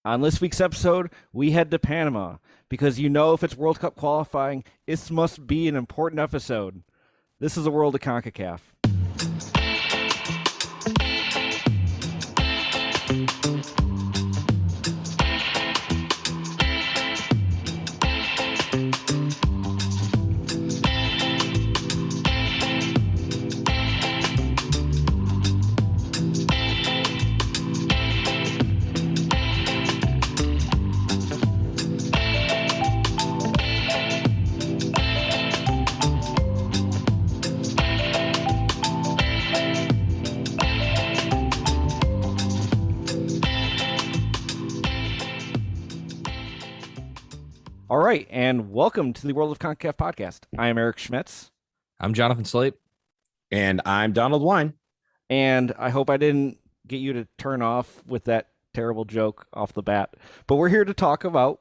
On this week's episode, we head to Panama because if it's World Cup qualifying, this must be an important episode. This is the world of CONCACAF. All right, and welcome to the World of CONCACAF podcast. I am Eric Schmitz. I'm Jonathan Slate. And I'm Donald Wine. And I hope I didn't get you to turn off with that terrible joke off the bat. But we're here to talk about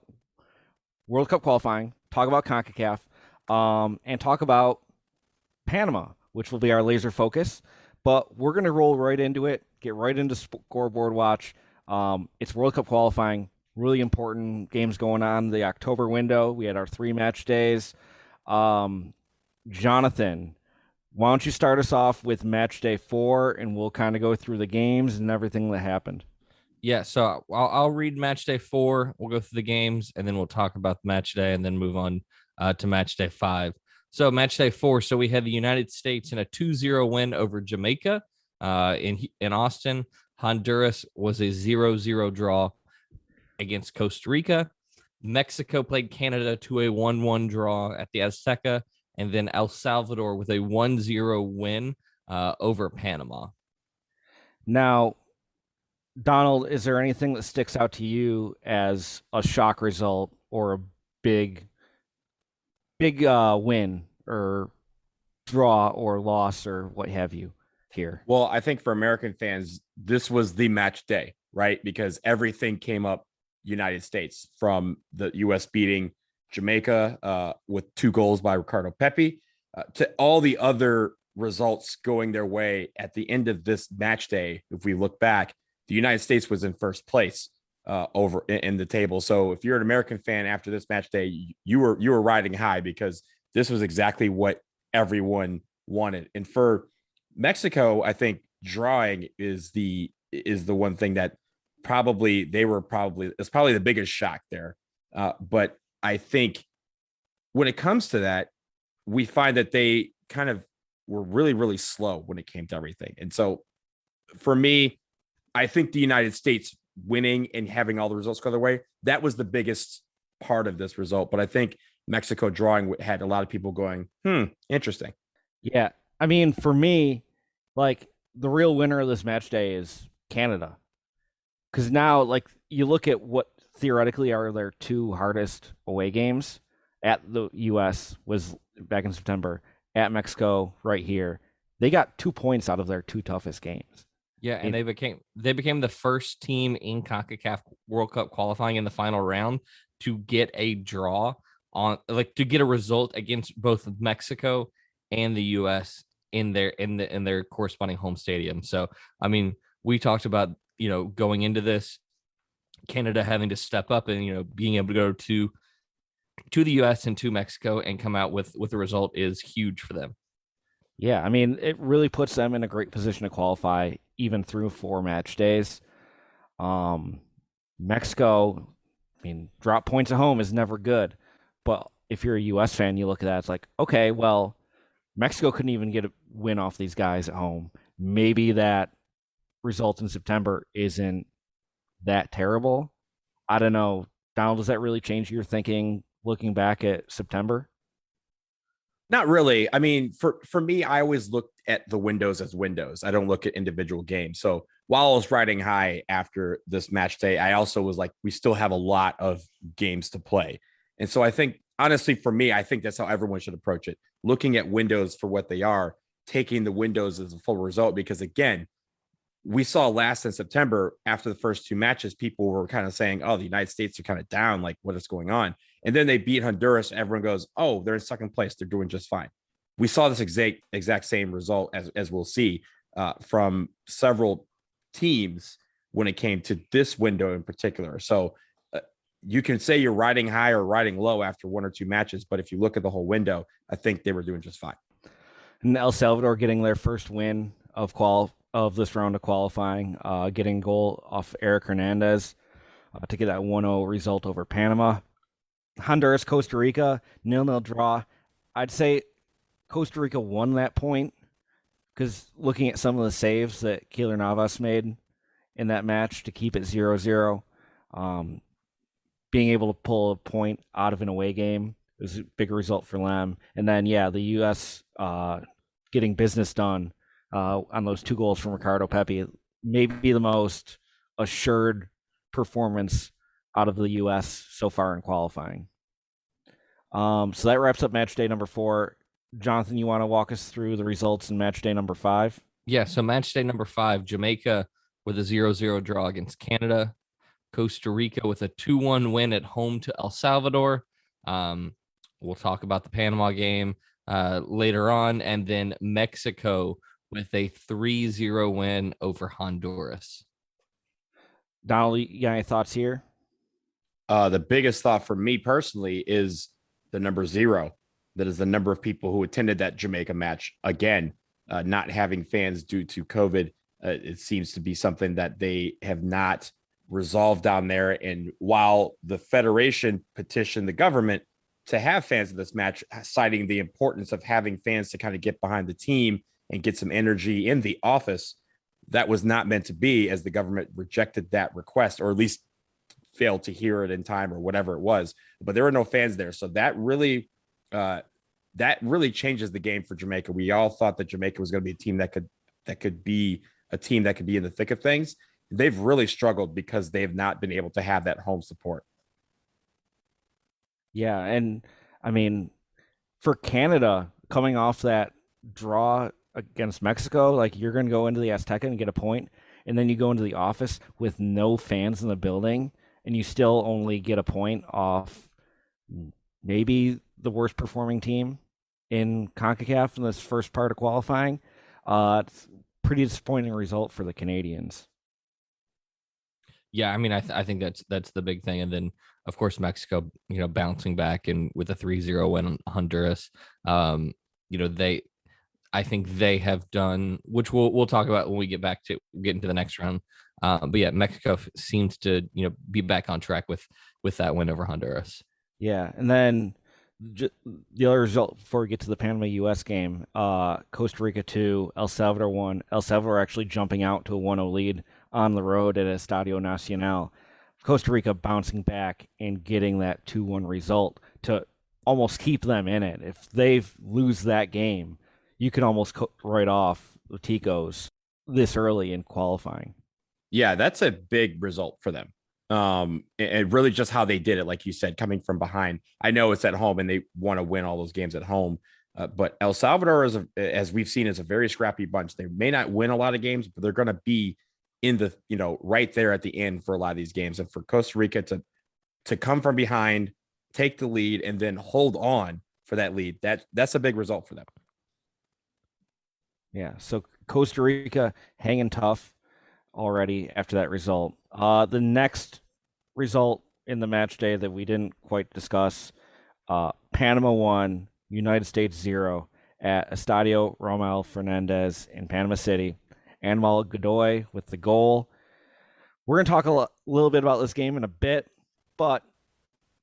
World Cup qualifying, talk about CONCACAF, and talk about Panama, which will be our laser focus. But we're going to roll right into it, get right into Scoreboard Watch. It's World Cup qualifying. Really important games going on the October window. We had our 3 match days. Jonathan, why don't you start us off with match day 4, and we'll kind of go through the games and everything that happened. Yeah, so I'll read match day 4. We'll go through the games, and then we'll talk about the match day, and then move on to match day 5. So match day 4. So we had the United States in a 2-0 win over Jamaica in Austin. Honduras was a 0-0 draw against Costa Rica. Mexico played Canada to a 1-1 draw at the Azteca, and then El Salvador with a 1-0 win over Panama. Now, Donald, is there anything that sticks out to you as a shock result or a big win or draw or loss or what have you here? Well, I think for American fans, this was the match day, right? Because everything came up United States, from the U.S. beating Jamaica with 2 goals by Ricardo Pepi to all the other results going their way at the end of this match day. If we look back, the United States was in first place over in the table. So if you're an American fan after this match day, you were riding high, because this was exactly what everyone wanted. And for Mexico, I think drawing is the one thing that it's probably the biggest shock there. But I think when it comes to that, we find that they kind of were really, really slow when it came to everything. And so for me, I think the United States winning and having all the results go their way, that was the biggest part of this result. But I think Mexico drawing had a lot of people going, interesting. Yeah. I mean, for me, like, the real winner of this match day is Canada. Because now, like, you look at what theoretically are their 2 hardest away games. At the U.S. was back in September. At Mexico, right here. They got 2 points out of their 2 toughest games. Yeah, and they became the first team in CONCACAF World Cup qualifying in the final round to get a draw to get a result against both Mexico and the U.S. in their corresponding home stadium. So, I mean, we talked about, going into this, Canada having to step up and, being able to go to the U.S. and to Mexico and come out with a result is huge for them. Yeah, I mean, it really puts them in a great position to qualify even through 4 match days. Mexico, I mean, drop points at home is never good. But if you're a U.S. fan, you look at that, it's like, okay, well, Mexico couldn't even get a win off these guys at home. Maybe that result in September isn't that terrible. I don't know. Donald, does that really change your thinking looking back at September? Not really. I mean, for me, I always looked at the windows as windows. I don't look at individual games. So while I was riding high after this match day, I also was like, we still have a lot of games to play. And so I think, honestly, for me, I think that's how everyone should approach it. Looking at windows for what they are, taking the windows as a full result, because again, we saw last in September after the first 2 matches, people were kind of saying, oh, the United States are kind of down, like what is going on? And then they beat Honduras. Everyone goes, oh, they're in second place. They're doing just fine. We saw this exact same result as we'll see from several teams when it came to this window in particular. So you can say you're riding high or riding low after one or two matches, but if you look at the whole window, I think they were doing just fine. And El Salvador getting their first win of this round of qualifying, getting goal off Eric Hernandez to get that 1-0 result over Panama. Honduras, Costa Rica, 0-0 draw. I'd say Costa Rica won that point because looking at some of the saves that Keylor Navas made in that match to keep it 0-0, being able to pull a point out of an away game was a big result for them. And then, the U.S. Getting business done on those 2 goals from Ricardo Pepi, maybe the most assured performance out of the U.S. so far in qualifying. So that wraps up match day number 4. Jonathan, you want to walk us through the results in match day number 5? Yeah, so match day number 5, Jamaica with a 0-0 draw against Canada. Costa Rica with a 2-1 win at home to El Salvador. We'll talk about the Panama game later on. And then Mexico with a 3-0 win over Honduras. Donald, you got any thoughts here? The biggest thought for me personally is the number 0. That is the number of people who attended that Jamaica match. Again, not having fans due to COVID. It seems to be something that they have not resolved down there. And while the federation petitioned the government to have fans in this match, citing the importance of having fans to kind of get behind the team and get some energy in the office, that was not meant to be, as the government rejected that request, or at least failed to hear it in time, or whatever it was. But there were no fans there. So that really changes the game for Jamaica. We all thought that Jamaica was going to be a team that could be a team that could be in the thick of things. They've really struggled because they've not been able to have that home support. Yeah, and I mean, for Canada coming off that draw against Mexico, like, you're going to go into the Azteca and get a point, and then you go into the office with no fans in the building, and you still only get a point off maybe the worst performing team in CONCACAF in this first part of qualifying. It's a pretty disappointing result for the Canadians. Yeah, I mean, I think that's the big thing. And then, of course, Mexico, bouncing back and with a 3-0 win on Honduras. I think they have done, which we'll talk about when we get into the next round. But yeah, Mexico seems to be back on track with that win over Honduras. Yeah, and then the other result before we get to the Panama-U.S. game, Costa Rica 2, El Salvador 1. El Salvador actually jumping out to a 1-0 lead on the road at Estadio Nacional. Costa Rica bouncing back and getting that 2-1 result to almost keep them in it. If they lose that game, you can almost write off the Ticos this early in qualifying. Yeah, that's a big result for them. And really just how they did it, like you said, coming from behind. I know it's at home and they want to win all those games at home. But El Salvador, as we've seen, is a very scrappy bunch. They may not win a lot of games, but they're going to be in the, right there at the end for a lot of these games. And for Costa Rica to come from behind, take the lead, and then hold on for that lead, that's a big result for them. Yeah, so Costa Rica hanging tough already after that result. The next result in the match day that we didn't quite discuss, Panama 1, United States 0 at Estadio Romel Fernandez in Panama City. Aníbal Godoy with the goal. We're going to talk a little bit about this game in a bit, but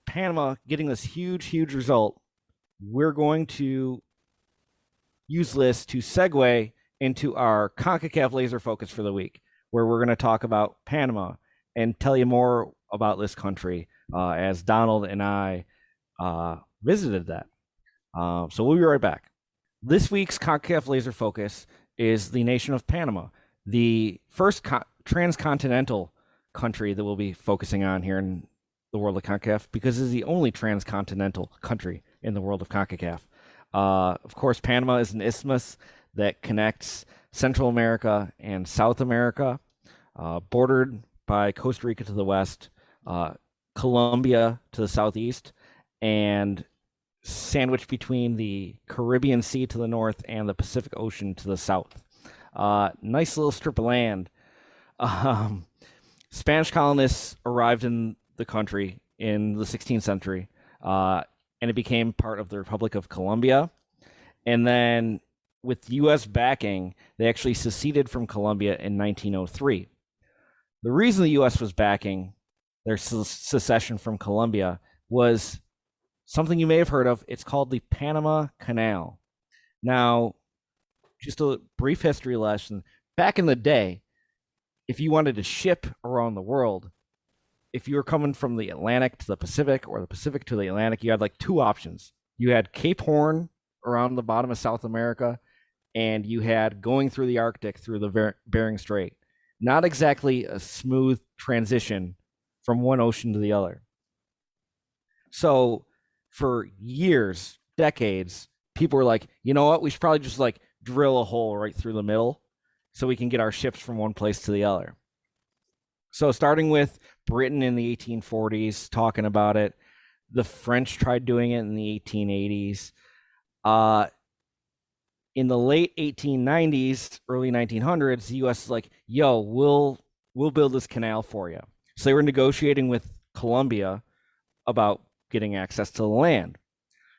Panama getting this huge result, we're going to use this to segue into our CONCACAF Laser Focus for the week, where we're going to talk about Panama and tell you more about this country as Donald and I visited that. So we'll be right back. This week's CONCACAF Laser Focus is the nation of Panama, the first transcontinental country that we'll be focusing on here in the world of CONCACAF, because it's the only transcontinental country in the world of CONCACAF. Of course, Panama is an isthmus that connects Central America and South America, bordered by Costa Rica to the west, Colombia to the southeast, and sandwiched between the Caribbean Sea to the north and the Pacific Ocean to the south. Nice little strip of land. Spanish colonists arrived in the country in the 16th century, and it became part of the Republic of Colombia. And then, with U.S. backing, they actually seceded from Colombia in 1903. The reason the U.S. was backing their secession from Colombia was something you may have heard of. It's called the Panama Canal. Now, just a brief history lesson. Back in the day, if you wanted to ship around the world, if you were coming from the Atlantic to the Pacific or the Pacific to the Atlantic, you had like two options. You had Cape Horn around the bottom of South America, and you had going through the Arctic through the Bering Strait. Not exactly a smooth transition from one ocean to the other. So for years, decades, people were like, you know what, we should probably just like drill a hole right through the middle so we can get our ships from one place to the other. So starting with Britain in the 1840s, talking about it, the French tried doing it in the 1880s. In the late 1890s, early 1900s, the U.S. is like, yo, we'll build this canal for you. So they were negotiating with Colombia about getting access to the land.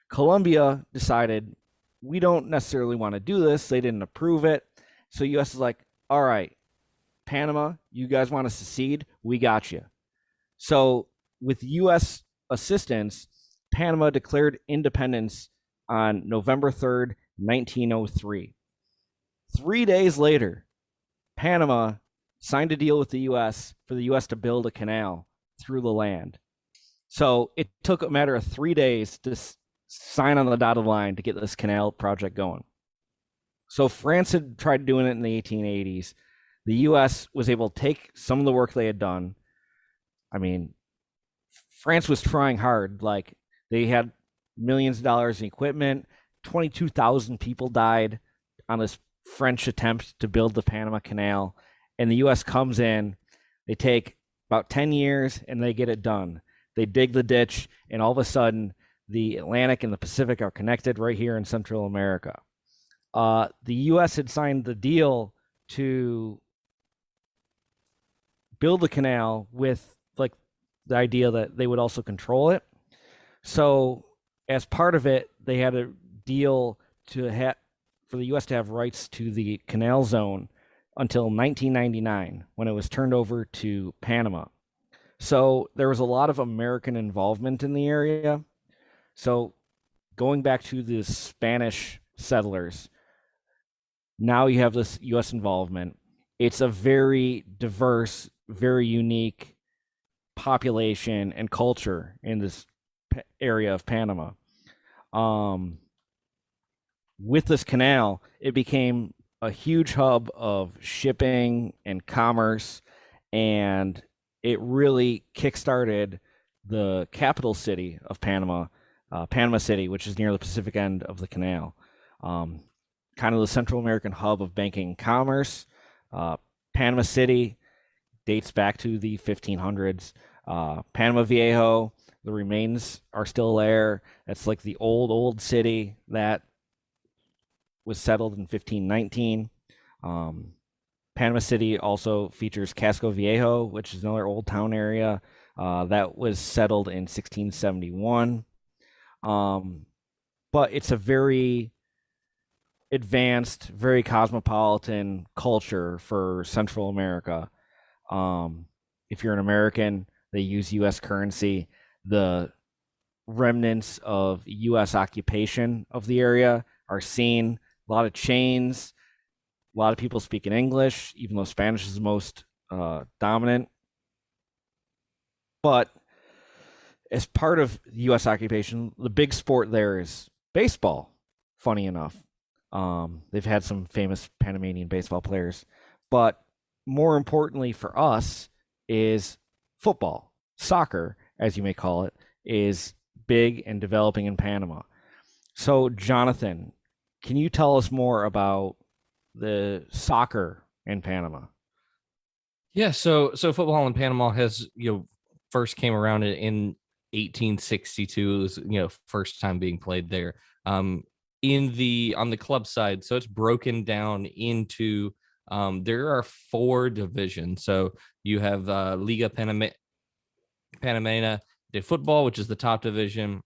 Colombia decided, we don't necessarily want to do this. They didn't approve it. So U.S. is like, all right, Panama, you guys want to secede? We got you. So with U.S. assistance, Panama declared independence on November 3rd, 1903. 3 days later, Panama signed a deal with the U.S. for the U.S. to build a canal through the land. So it took a matter of 3 days to sign on the dotted line to get this canal project going. So France had tried doing it in the 1880s. The U.S. was able to take some of the work they had done. I mean, France was trying hard. Like, they had millions of dollars in equipment. 22,000 people died on this French attempt to build the Panama Canal. And the U.S. comes in. They take about 10 years, and they get it done. They dig the ditch, and all of a sudden, the Atlantic and the Pacific are connected right here in Central America. The U.S. had signed the deal to build the canal with like the idea that they would also control it. So as part of it, they had a deal to for the U.S. to have rights to the canal zone until 1999, when it was turned over to Panama. So there was a lot of American involvement in the area. So going back to the Spanish settlers, now you have this U.S. involvement. It's a very diverse, very unique population and culture in this area of Panama. With this canal, it became a huge hub of shipping and commerce, and it really kickstarted the capital city of Panama, Panama City, which is near the Pacific end of the canal. Kind of the Central American hub of banking and commerce. Panama City dates back to the 1500s. Panama Viejo, the remains are still there. That's like the old city that was settled in 1519. Panama City also features Casco Viejo, which is another old town area that was settled in 1671. But it's a very advanced, very cosmopolitan culture for Central America. If you're an American, they use U.S. currency. The remnants of U.S. occupation of the area are seen. A lot of chains. A lot of people speak in English, even though Spanish is the most dominant. But as part of U.S. occupation, the big sport there is baseball, funny enough. They've had some famous Panamanian baseball players. But more importantly for us is football. Soccer, as you may call it, is big and developing in Panama. So, Jonathan, can you tell us more about the soccer in Panama? Yeah, so football in Panama has, first came around in 1862. It was, first time being played there. On the club side, so it's broken down into There are 4 divisions. So you have Liga Panamena de Football, which is the top division,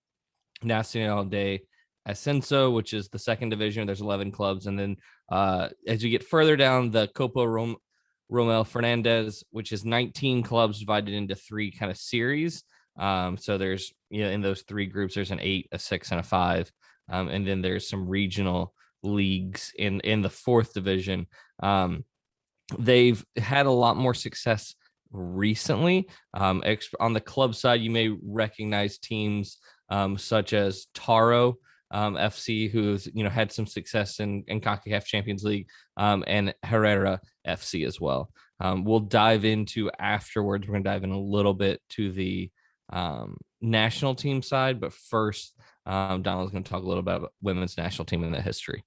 Nacional de Ascenso, which is the second division. There's 11 clubs. And then as you get further down, the Copa Romel Fernandez, which is 19 clubs divided into 3 kind of series. So there's, in those 3 groups, there's an 8, a 6, and a 5. And then there's some regional leagues in the 4th division. They've had a lot more success recently. On the club side, you may recognize teams such as Taro FC, who's had some success in CONCACAF Champions League, and Herrera FC as well. We'll dive into afterwards. We're going to dive in a little bit to the national team side, but first, Donald's going to talk a little bit about women's national team and the history.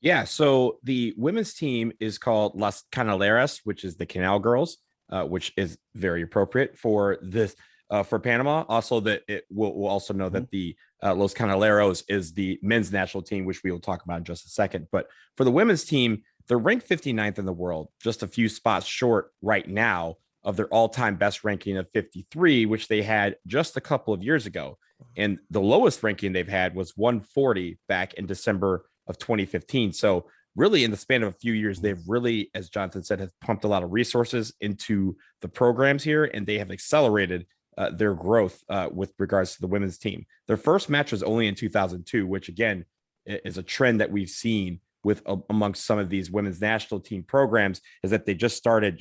Yeah, so the women's team is called Las Canaleras, which is the Canal Girls, which is very appropriate for this for Panama. Also, that we'll also know that the Los Canaleros is the men's national team, which we will talk about in just a second. But for the women's team, they're ranked 59th in the world, just a few spots short right now of their all-time best ranking of 53, which they had just a couple of years ago. And the lowest ranking they've had was 140 back in December of 2015. So really in the span of a few years, they've really, as Jonathan said, have pumped a lot of resources into the programs here, and they have accelerated their growth with regards to the women's team. Their first match was only in 2002, which again is a trend that we've seen with amongst some of these women's national team programs, is that they just started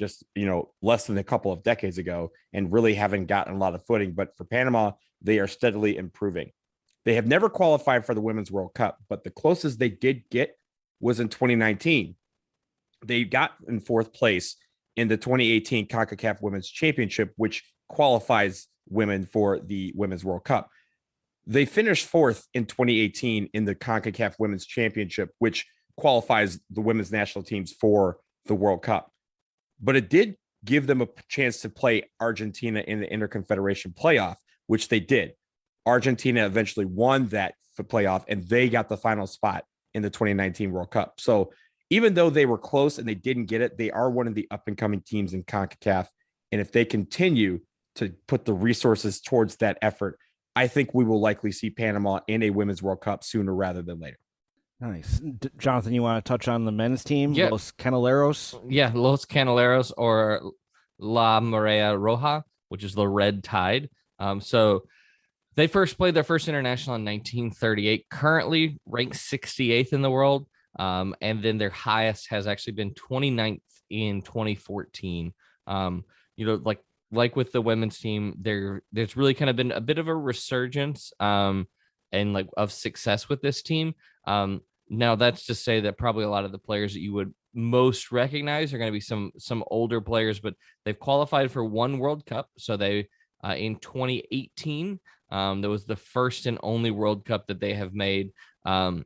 less than a couple of decades ago and really haven't gotten a lot of footing. But for Panama, they are steadily improving. They have never qualified for the Women's World Cup, but the closest they did get was in 2019. They got in 4th place in the 2018 CONCACAF Women's Championship, which qualifies women for the Women's World Cup. They finished 4th in 2018 in the CONCACAF Women's Championship, which qualifies the women's national teams for the World Cup. But it did give them a chance to play Argentina in the Interconfederation playoff, which they did. Argentina eventually won that playoff, and they got the final spot in the 2019 World Cup. So even though they were close and they didn't get it, they are one of the up-and-coming teams in CONCACAF. And if they continue to put the resources towards that effort, I think we will likely see Panama in a Women's World Cup sooner rather than later. Nice. Jonathan, you want to touch on the men's team? Yeah. Los Canaleros? Yeah, Los Canaleros, or La Marea Roja, which is the Red Tide. So they first played their first international in 1938, currently ranked 68th in the world. And then their highest has actually been 29th in 2014. Like with the women's team, there's really kind of been a bit of a resurgence and of success with this team. Now that's to say that probably a lot of the players that you would most recognize are going to be some older players, but they've qualified for 1 World Cup. So they in 2018, that was the first and only World Cup that they have made. And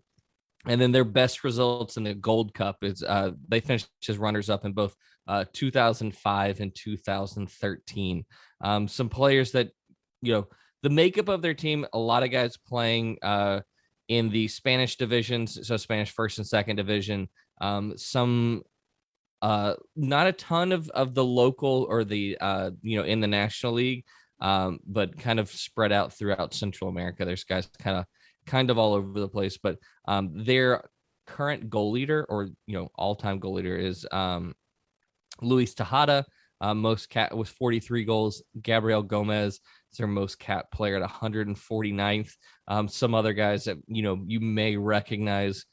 then their best results in the Gold Cup is they finished as runners up in both 2005 and 2013. Some players that, the makeup of their team, a lot of guys playing in the Spanish divisions, so Spanish first and second division. Some not a ton of the local or the in the National League, but kind of spread out throughout Central America. There's guys kind of all over the place, but their current goal leader, or all-time goal leader, is Luis Tejada, most cap with 43 goals. Gabriel Gomez is their most cap player at 149th. Some other guys that you may recognize,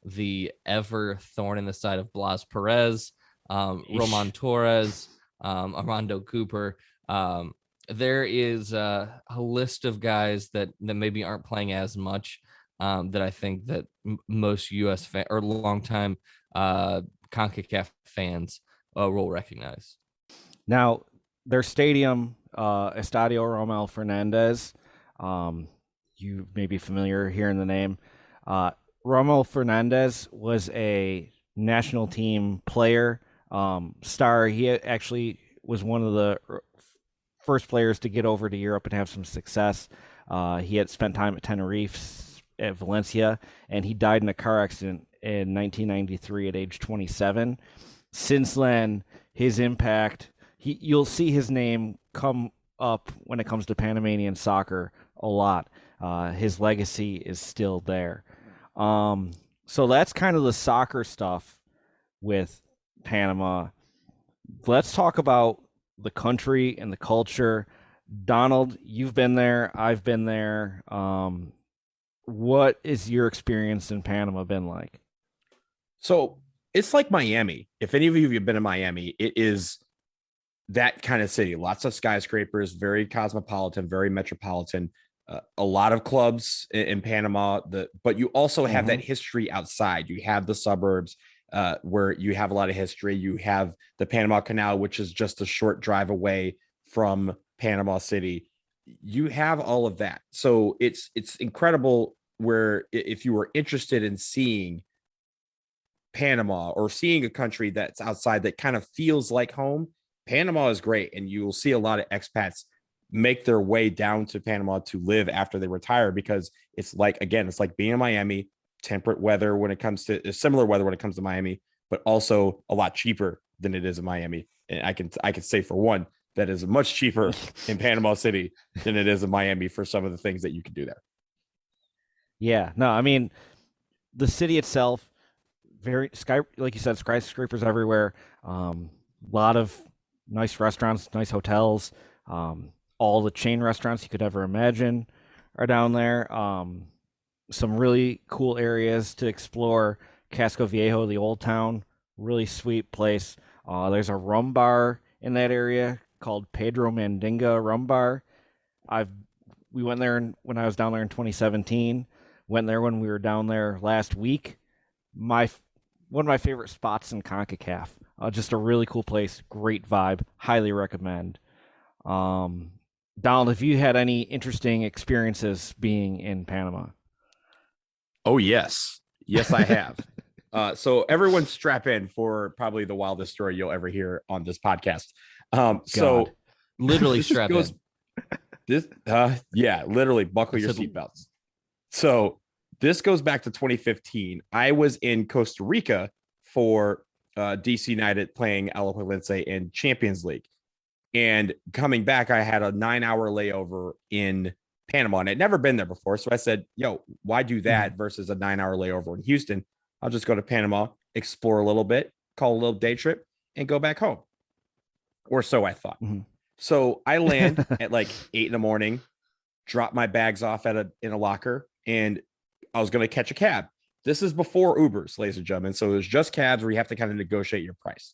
the ever thorn in the side of Blas Perez, Roman Torres, Armando Cooper. There is a list of guys that maybe aren't playing as much, that I think that most U.S. or longtime CONCACAF fans will recognize. Now, their stadium, Estadio Romel Fernandez, you may be familiar hearing the name. Romel Fernandez was a national team player, star. He actually was one of the first players to get over to Europe and have some success. He had spent time at Tenerife, at Valencia, and he died in a car accident in 1993 at age 27. Since then, his impact, you'll see his name come up when it comes to Panamanian soccer a lot. His legacy is still there. So that's kind of the soccer stuff with Panama. Let's talk about the country and the culture. Donald, you've been there. I've been there. What is your experience in Panama been like? So it's like Miami. If any of you have been in Miami, it is that kind of city. Lots of skyscrapers, very cosmopolitan, very metropolitan. A lot of clubs in Panama. But you also have that history outside. You have the suburbs where you have a lot of history. You have the Panama Canal, which is just a short drive away from Panama City. You have all of that. So it's incredible where if you were interested in seeing Panama or seeing a country that's outside that kind of feels like home, Panama is great. And you will see a lot of expats make their way down to Panama to live after they retire, because it's like, again, it's like being in Miami, temperate weather when it comes to similar weather when it comes to Miami, but also a lot cheaper than it is in Miami. And I can say for one, that is much cheaper in Panama City than it is in Miami for some of the things that you can do there. Yeah, no, I mean, the city itself, like you said, skyscrapers everywhere. A lot of nice restaurants, nice hotels. All the chain restaurants you could ever imagine are down there. Some really cool areas to explore. Casco Viejo, the old town, really sweet place. There's a rum bar in that area called Pedro Mandinga Rum Bar. We went there when I was down there in 2017. Went there when we were down there last week. One of my favorite spots in CONCACAF. Just a really cool place, great vibe. Highly recommend. Donald, have you had any interesting experiences being in Panama? Oh, yes. Yes, I have. So everyone strap in for probably the wildest story you'll ever hear on this podcast. So literally strap in. Literally buckle your seatbelts. So this goes back to 2015. I was in Costa Rica for DC United playing Alajuelense in Champions League. And coming back, I had a 9-hour layover in Panama, and I'd never been there before. So I said, yo, why do that versus a 9-hour layover in Houston? I'll just go to Panama, explore a little bit, call a little day trip, and go back home. Or so I thought. So I land at like 8 a.m, drop my bags off in a locker, and I was going to catch a cab. This is before Ubers, ladies and gentlemen. So there's just cabs where you have to kind of negotiate your price.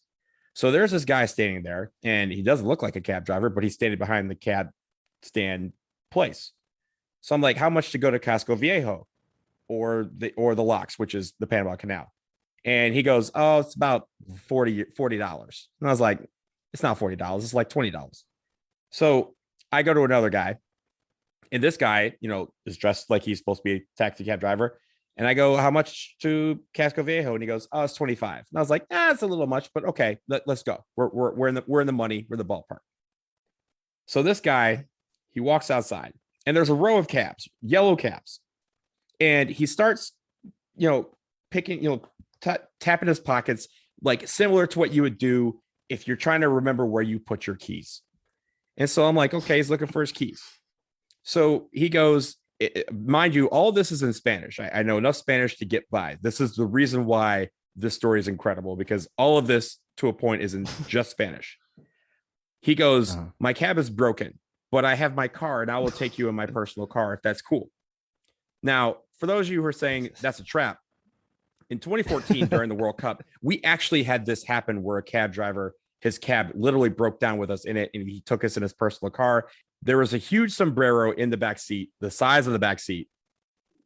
So there's this guy standing there, and he doesn't look like a cab driver, but he's standing behind the cab stand place. So I'm like, how much to go to Casco Viejo or the Locks, which is the Panama Canal? And he goes, oh, it's about $40. And I was like, it's not $40. It's like $20. So I go to another guy, and this guy, is dressed like he's supposed to be a taxi cab driver. And I go, how much to Casco Viejo? And he goes, oh, it's 25. And I was like, it's a little much, but okay, let's go. We're in the money. We're in the ballpark. So this guy, he walks outside, and there's a row of cabs, yellow cabs. And he starts, picking, tapping his pockets, like similar to what you would do if you're trying to remember where you put your keys. And so I'm like, okay, he's looking for his keys. So he goes, mind you, all this is in Spanish. I know enough Spanish to get by. This is the reason why this story is incredible, because all of this to a point is in just Spanish. He goes, my cab is broken, but I have my car, and I will take you in my personal car if that's cool. Now, for those of you who are saying that's a trap, in 2014 during the World Cup, we actually had this happen where a cab driver, his cab literally broke down with us in it, and he took us in his personal car. There was a huge sombrero in the back seat, the size of the back seat.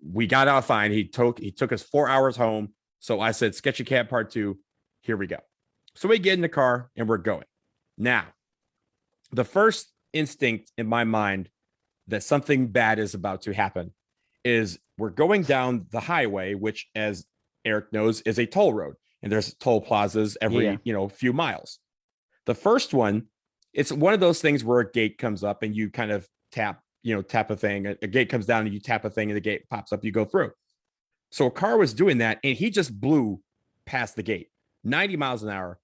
We got out fine. He took us 4 hours home. So I said, sketchy cab part 2. Here we go. So we get in the car, and we're going. Now, the first instinct in my mind that something bad is about to happen is we're going down the highway, which, as Eric knows, is a toll road, and there's toll plazas every few miles. The first one, it's one of those things where a gate comes up and you kind of tap a thing. A gate comes down and you tap a thing, and the gate pops up. You go through. So a car was doing that, and he just blew past the gate, 90 miles an hour,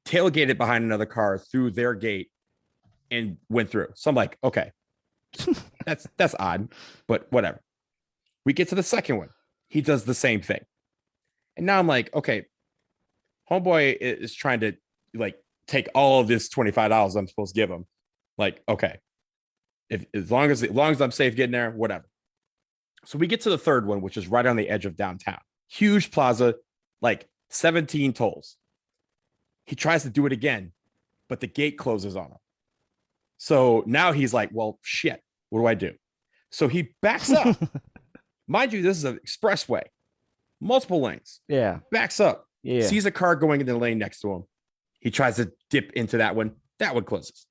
tailgated behind another car through their gate, and went through. So I'm like, okay, that's odd, but whatever. We get to the second one. He does the same thing. And now I'm like, okay, homeboy is trying to like take all of this $25 I'm supposed to give him. Like, okay, if as long as I'm safe getting there, whatever. So we get to the third one, which is right on the edge of downtown. Huge plaza, like 17 tolls. He tries to do it again, but the gate closes on him. So now he's like, well, shit, what do I do? So he backs up. Mind you, this is an expressway, multiple lanes. Yeah. Backs up. Yeah. Sees a car going in the lane next to him. He tries to dip into that one. That one closes.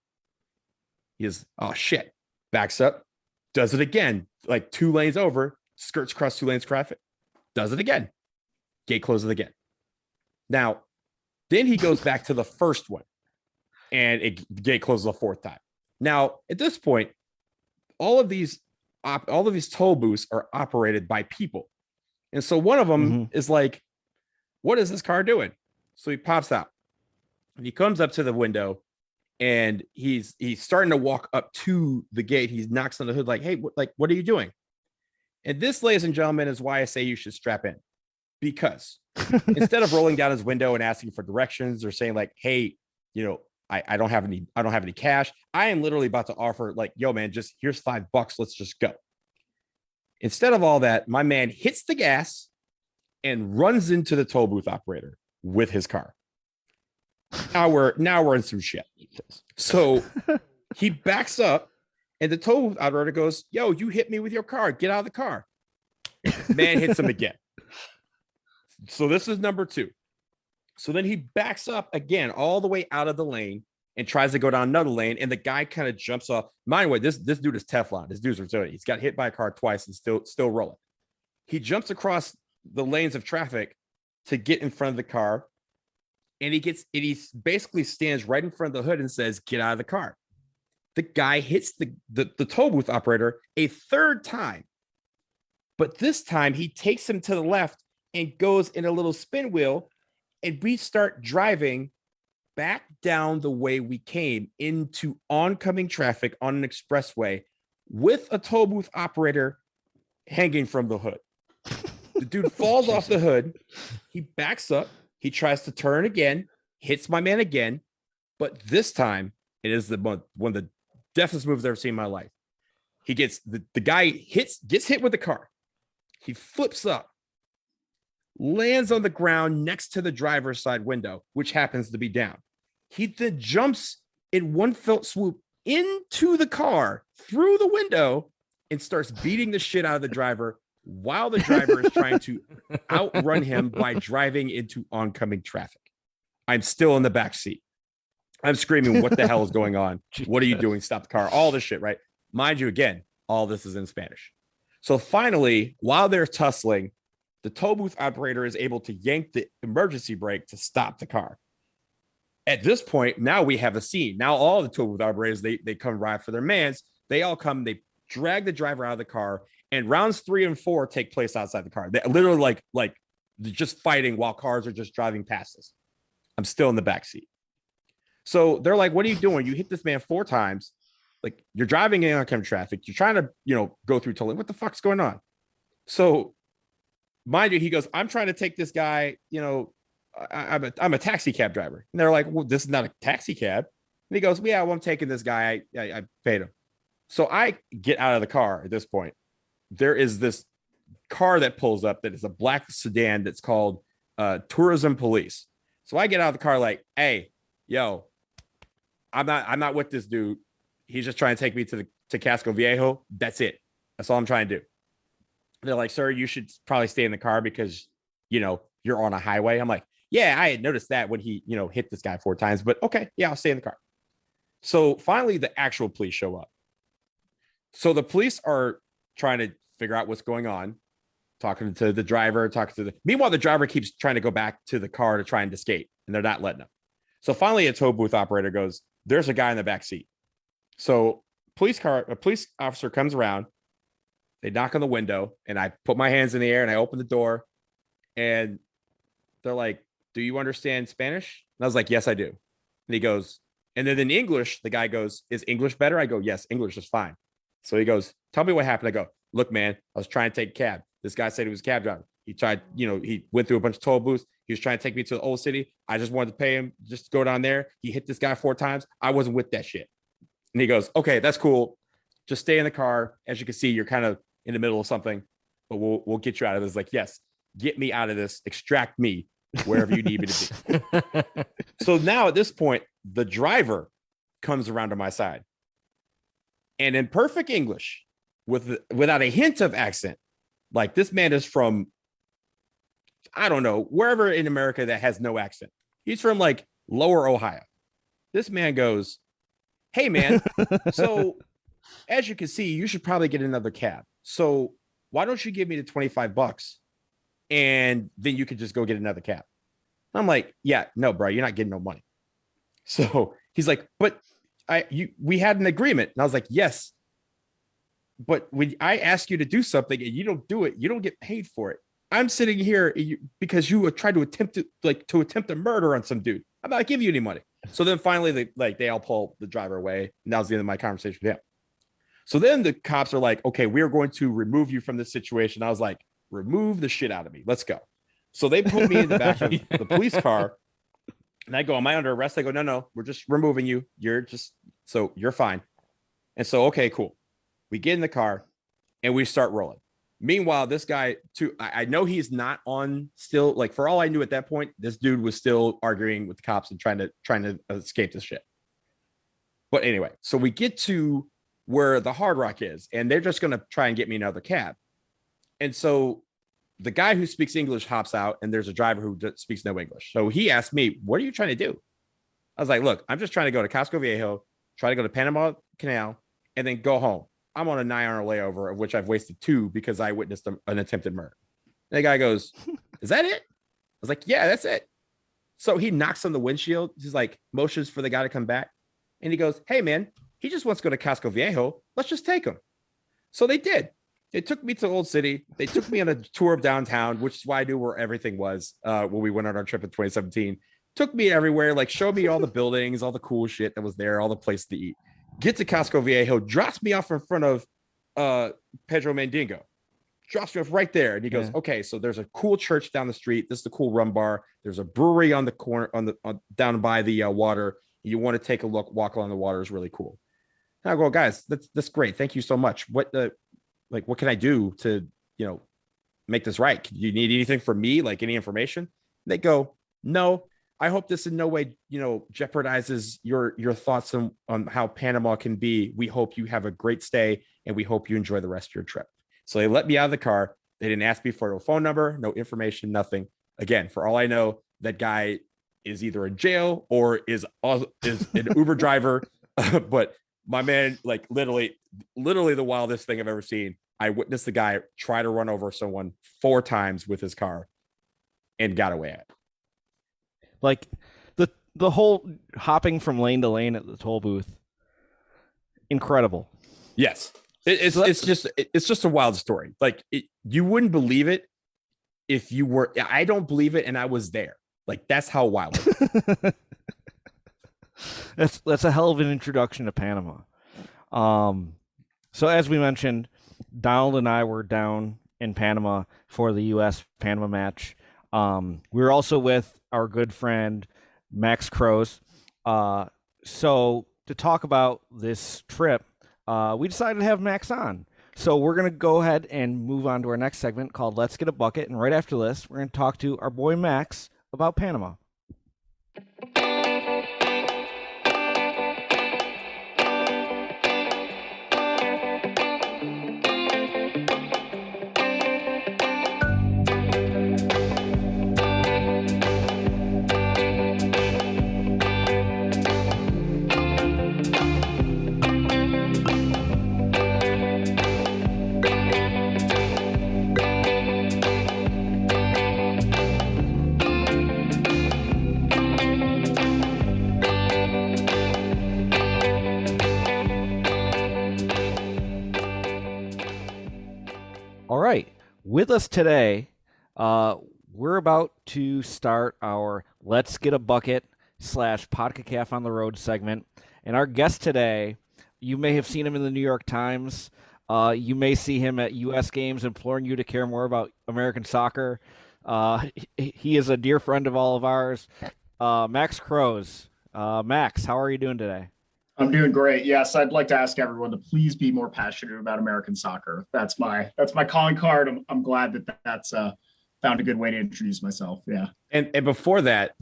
He is, oh shit. Backs up. Does it again. Like 2 lanes over. Skirts across 2 lanes of traffic. Does it again. Gate closes again. Now, then he goes back to the first one. And the gate closes a 4th time. Now, at this point, all of these toll booths are operated by people. And so one of them is like, what is this car doing? So he pops out and he comes up to the window and he's starting to walk up to the gate. He knocks on the hood like, hey, what are you doing? And this, ladies and gentlemen, is why I say you should strap in. Because instead of rolling down his window and asking for directions or saying like, hey, I don't have any cash, I am literally about to offer like, yo, man, just here's $5. Let's just go. Instead of all that, my man hits the gas and runs into the toll booth operator with his car. Now we're in some shit. So he backs up and the toll booth operator goes, yo, you hit me with your car. Get out of the car. Man hits him again. So this is number 2. So then he backs up again all the way out of the lane and tries to go down another lane. And the guy kind of jumps off. Mind you, this dude is Teflon. This dude's resilient. He's got hit by a car twice and still rolling. He jumps across the lanes of traffic to get in front of the car. And he basically stands right in front of the hood and says, get out of the car. The guy hits the toll booth operator a 3rd time. But this time he takes him to the left and goes in a little spin wheel. And we start driving back down the way we came into oncoming traffic on an expressway with a toll booth operator hanging from the hood. The dude falls off the hood. He backs up. He tries to turn again, hits my man again. But this time, it is one of the deafest moves I've ever seen in my life. He gets the guy gets hit with the car. He flips up, lands on the ground next to the driver's side window, which happens to be down. He then jumps in one felt swoop into the car through the window and starts beating the shit out of the driver while the driver is trying to outrun him by driving into oncoming traffic. I'm still in the back seat. I'm screaming, what the hell is going on? What are you doing? Stop the car. All this shit, right? Mind you, again, all this is in Spanish. So finally, while they're tussling, the toll booth operator is able to yank the emergency brake to stop the car. At this point, now we have a scene. Now all the toll booth operators, they come ride for their mans. They all come, they drag the driver out of the car, and rounds 3 and 4 take place outside the car. They literally like just fighting while cars are just driving past us. I'm still in the back seat. So they're like, what are you doing? You hit this man 4 times. Like, you're driving in oncoming traffic. You're trying to, go through tolling. What the fuck's going on? So mind you, he goes, I'm trying to take this guy, I'm a taxi cab driver. And they're like, well, this is not a taxi cab. And he goes, yeah, well, I'm taking this guy. I paid him. So I get out of the car at this point. There is this car that pulls up that is a black sedan that's called Tourism Police. So I get out of the car like, hey, yo, I'm not with this dude. He's just trying to take me to Casco Viejo. That's it. That's all I'm trying to do. They're like, sir, you should probably stay in the car because, you're on a highway. I'm like, yeah, I had noticed that when he, hit this guy 4 times, but okay, yeah, I'll stay in the car. So finally, the actual police show up. So the police are trying to figure out what's going on, talking to the driver, meanwhile, the driver keeps trying to go back to the car to try and escape, and they're not letting him. So finally, a toll booth operator goes, there's a guy in the back seat. So a police officer comes around, They knock on the window, and I put my hands in the air and I open the door, and they're like, "Do you understand Spanish?" And I was like, "Yes, I do." And he goes, and then in English, the guy goes, "Is English better?" I go, "Yes, English is fine." So he goes, "Tell me what happened." I go, "Look, man, I was trying to take a cab. This guy said he was a cab driver. He tried, he went through a bunch of toll booths. He was trying to take me to the old city. I just wanted to pay him just to go down there. He hit this guy 4 times. I wasn't with that shit." And he goes, "Okay, that's cool. Just stay in the car. As you can see, you're kind of in the middle of something, but we'll get you out of this." Like, yes, get me out of this. Extract me wherever you need me to be. So now at this point, the driver comes around to my side, and in perfect English, without a hint of accent, like this man is from, I don't know, wherever in America that has no accent. He's from like Lower Ohio. This man goes, "Hey, man, so as you can see, you should probably get another cab. So why don't you give me the $25 and then you could just go get another cab?" I'm like, "Yeah, no, bro, you're not getting no money." So he's like, "But we had an agreement." And I was like, "Yes, but when I ask you to do something and you don't do it, you don't get paid for it. I'm sitting here because you tried to attempt a murder on some dude. I'm not giving you any money." So then finally they all pull the driver away. And that was the end of my conversation with him. So then the cops are like, "Okay, we're going to remove you from this situation." I was like, "Remove the shit out of me. Let's go." So they put me in the back of the police car, and I go, "Am I under arrest?" They go, No, we're just removing you. So you're fine." And so, okay, cool. We get in the car and we start rolling. Meanwhile, this guy too, I know he's not on still. Like, for all I knew at that point, this dude was still arguing with the cops and trying to escape this shit. But anyway, so we get to where the Hard Rock is, and they're just going to try and get me another cab. And so the guy who speaks English hops out, and there's a driver who speaks no English. So he asked me, "What are you trying to do?" I was like, "Look, I'm just trying to go to Casco Viejo, try to go to Panama Canal, and then go home. I'm on a 9-hour layover, of which I've wasted 2 because I witnessed an attempted murder." And the guy goes, "Is that it?" I was like, "Yeah, that's it." So he knocks on the windshield. He's like, motions for the guy to come back. And he goes, "Hey, man, he just wants to go to Casco Viejo. Let's just take him." So they did. They took me to Old City. They took me on a tour of downtown, which is why I knew where everything was when we went on our trip in 2017. Took me everywhere, like showed me all the buildings, all the cool shit that was there, all the places to eat. Get to Casco Viejo, drops me off in front of Pedro Mandingo. Drops me off right there. And he goes, "Okay, so there's a cool church down the street. This is the cool rum bar. There's a brewery on the corner, down by the water. You want to take a look, walk along the water is really cool." And I go, "Guys, that's great. Thank you so much. What can I do to, make this right? Do you need anything from me? Like any information?" And they go, "No, I hope this in no way, jeopardizes your thoughts on how Panama can be. We hope you have a great stay and we hope you enjoy the rest of your trip." So they let me out of the car. They didn't ask me for no phone number, no information, nothing. Again, for all I know, that guy is either in jail or is an Uber driver. But my man, like literally the wildest thing I've ever seen. I witnessed the guy try to run over someone 4 times with his car and got away at it. Like the whole hopping from lane to lane at the toll booth, incredible. Yes, it's just a wild story. Like you wouldn't believe it if you were. I don't believe it, and I was there. Like that's how wild it is. That's a hell of an introduction to Panama. So as we mentioned, Donald and I were down in Panama for the U.S. Panama match. We were also with our good friend Max Crows. So to talk about this trip, we decided to have Max on. So we're going to go ahead and move on to our next segment called Let's Get a Bucket. And right after this, we're going to talk to our boy Max about Panama. All right. With us today, we're about to start our Let's Get a Bucket / CONCACAF on the Road segment. And our guest today, you may have seen him in the New York Times. You may see him at U.S. games imploring you to care more about American soccer. He is a dear friend of all of ours, Max Crows. Max, how are you doing today? I'm doing great. Yes, I'd like to ask everyone to please be more passionate about American soccer. That's my calling card. I'm glad that that's found a good way to introduce myself. Yeah. And before that,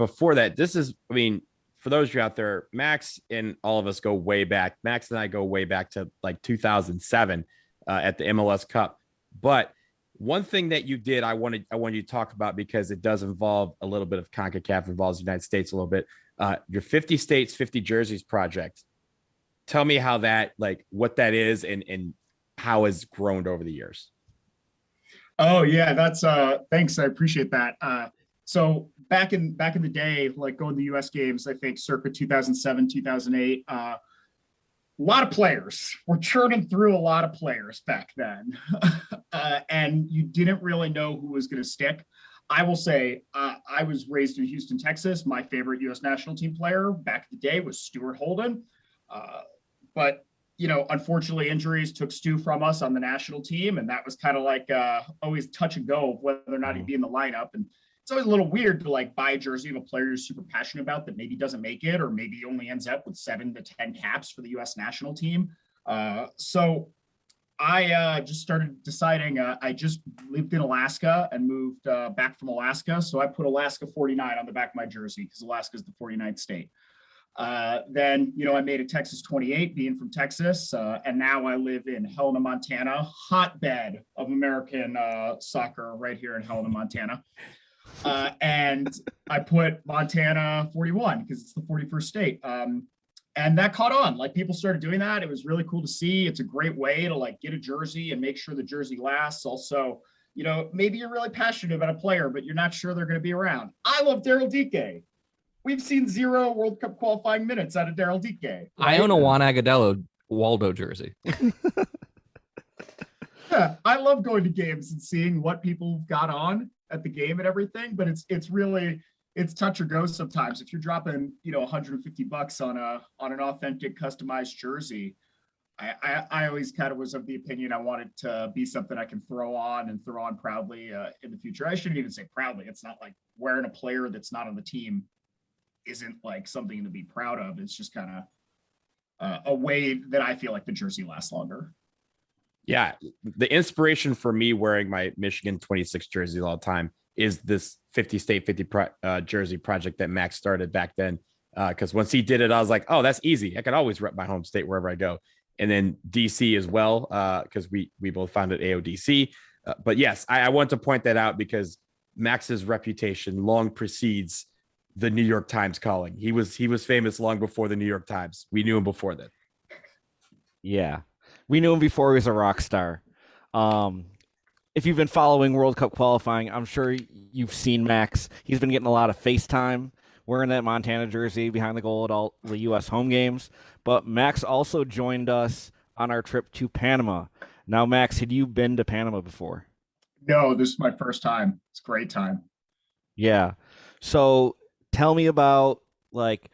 this is, I mean, for those of you out there, Max and all of us go way back. Max and I go way back to like 2007 at the MLS Cup. But one thing that you did, I wanted you to talk about, because it does involve a little bit of CONCACAF, involves the United States a little bit. Your 50 states, 50 jerseys project. Tell me how that, like, what that is and how it's grown over the years. Oh yeah, that's thanks. I appreciate that. So back in the day, like going to the US games, I think circa 2007, 2008, a lot of players. We're churning through a lot of players back then. And you didn't really know who was going to stick. I will say, I was raised in Houston, Texas. My favorite US national team player back in the day was Stuart Holden. But, you know, unfortunately, injuries took Stu from us on the national team. And that was kind of like always touch and go of whether or not he'd be in the lineup. And it's always a little weird to like buy a jersey of a player you're super passionate about that maybe doesn't make it, or maybe only ends up with 7 to 10 caps for the US national team. So I just started deciding, I just lived in Alaska and moved back from Alaska. So I put Alaska 49 on the back of my jersey because Alaska is the 49th state. Then, you know, I made it Texas 28 being from Texas. And now I live in Helena, Montana, hotbed of American soccer right here in Helena, Montana. And I put Montana 41 because it's the 41st state. And that caught on. Like, people started doing that. It was really cool to see. It's a great way to like get a jersey and make sure the jersey lasts. Also, you know, maybe you're really passionate about a player, but you're not sure they're going to be around. I love Daryl Dike. We've seen 0 World Cup qualifying minutes out of Daryl Dike. Right? I own a Juan Agadello Waldo jersey. Yeah, I love going to games and seeing what people got on at the game and everything, but it's really touch or go sometimes. If you're dropping, you know, $150 on an authentic customized jersey, I always kind of was of the opinion I wanted to be something I can throw on proudly in the future. I shouldn't even say proudly. It's not like wearing a player that's not on the team isn't like something to be proud of. It's just kind of a way that I feel like the jersey lasts longer. Yeah, the inspiration for me wearing my Michigan 26 jersey all the time is this 50 state 50 jersey project that Max started back then. Because once he did it, I was like, oh, that's easy. I can always rep my home state wherever I go. And then DC as well, because we both founded AODC. But yes, I want to point that out because Max's reputation long precedes the New York Times calling. He was famous long before the New York Times. We knew him before that. Yeah. We knew him before he was a rock star. If you've been following World Cup qualifying, I'm sure you've seen Max. He's been getting a lot of FaceTime wearing that Montana jersey behind the goal at all the U.S. home games. But Max also joined us on our trip to Panama. Now, Max, had you been to Panama before? No, this is my first time. It's a great time. Yeah. So tell me about like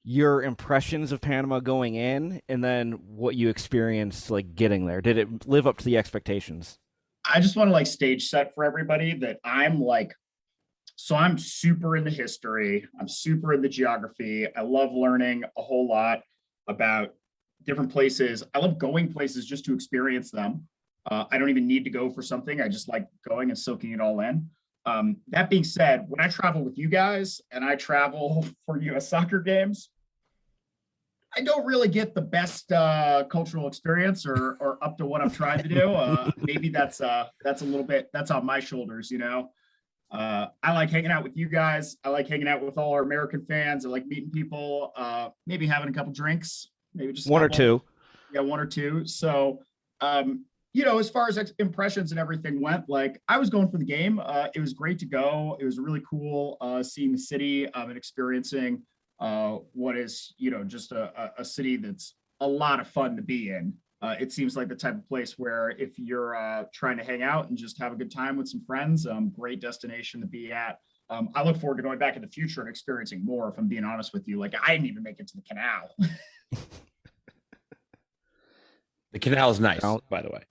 your impressions of Panama going in and then what you experienced like getting there. Did it live up to the expectations? I just want to like stage set for everybody that I'm super into history. I'm super into geography. I love learning a whole lot about different places. I love going places just to experience them. I don't even need to go for something. I just like going and soaking it all in. That being said, when I travel with you guys and I travel for US soccer games, I don't really get the best cultural experience or up to what I'm trying to do. Maybe that's a little bit, that's on my shoulders, you know. I like hanging out with you guys. I like hanging out with all our American fans. I like meeting people, maybe having a couple drinks, maybe just one or two. Yeah, one or two. So, you know, as far as impressions and everything went, like I was going for the game. It was great to go. It was really cool seeing the city and experiencing what is, you know, just a city that's a lot of fun to be in. It seems like the type of place where if you're trying to hang out and just have a good time with some friends, great destination to be at. I look forward to going back in the future and experiencing more, if I'm being honest with you. Like, I didn't even make it to the canal. The canal is nice, Now- by the way.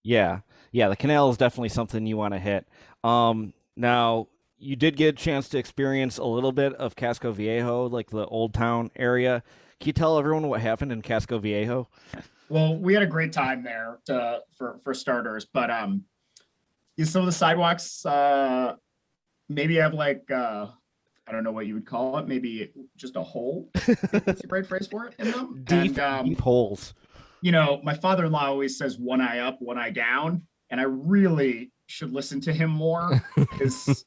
Yeah, yeah, the canal is definitely something you want to hit. Now you did get a chance to experience a little bit of Casco Viejo, like the old town area. Can you tell everyone what happened in Casco Viejo? Well, we had a great time there for starters, but some of the sidewalks maybe have like I don't know what you would call it, maybe just a hole. That's the right phrase for it in them. Deep holes. You know, my father-in-law always says one eye up, one eye down, and I really should listen to him more because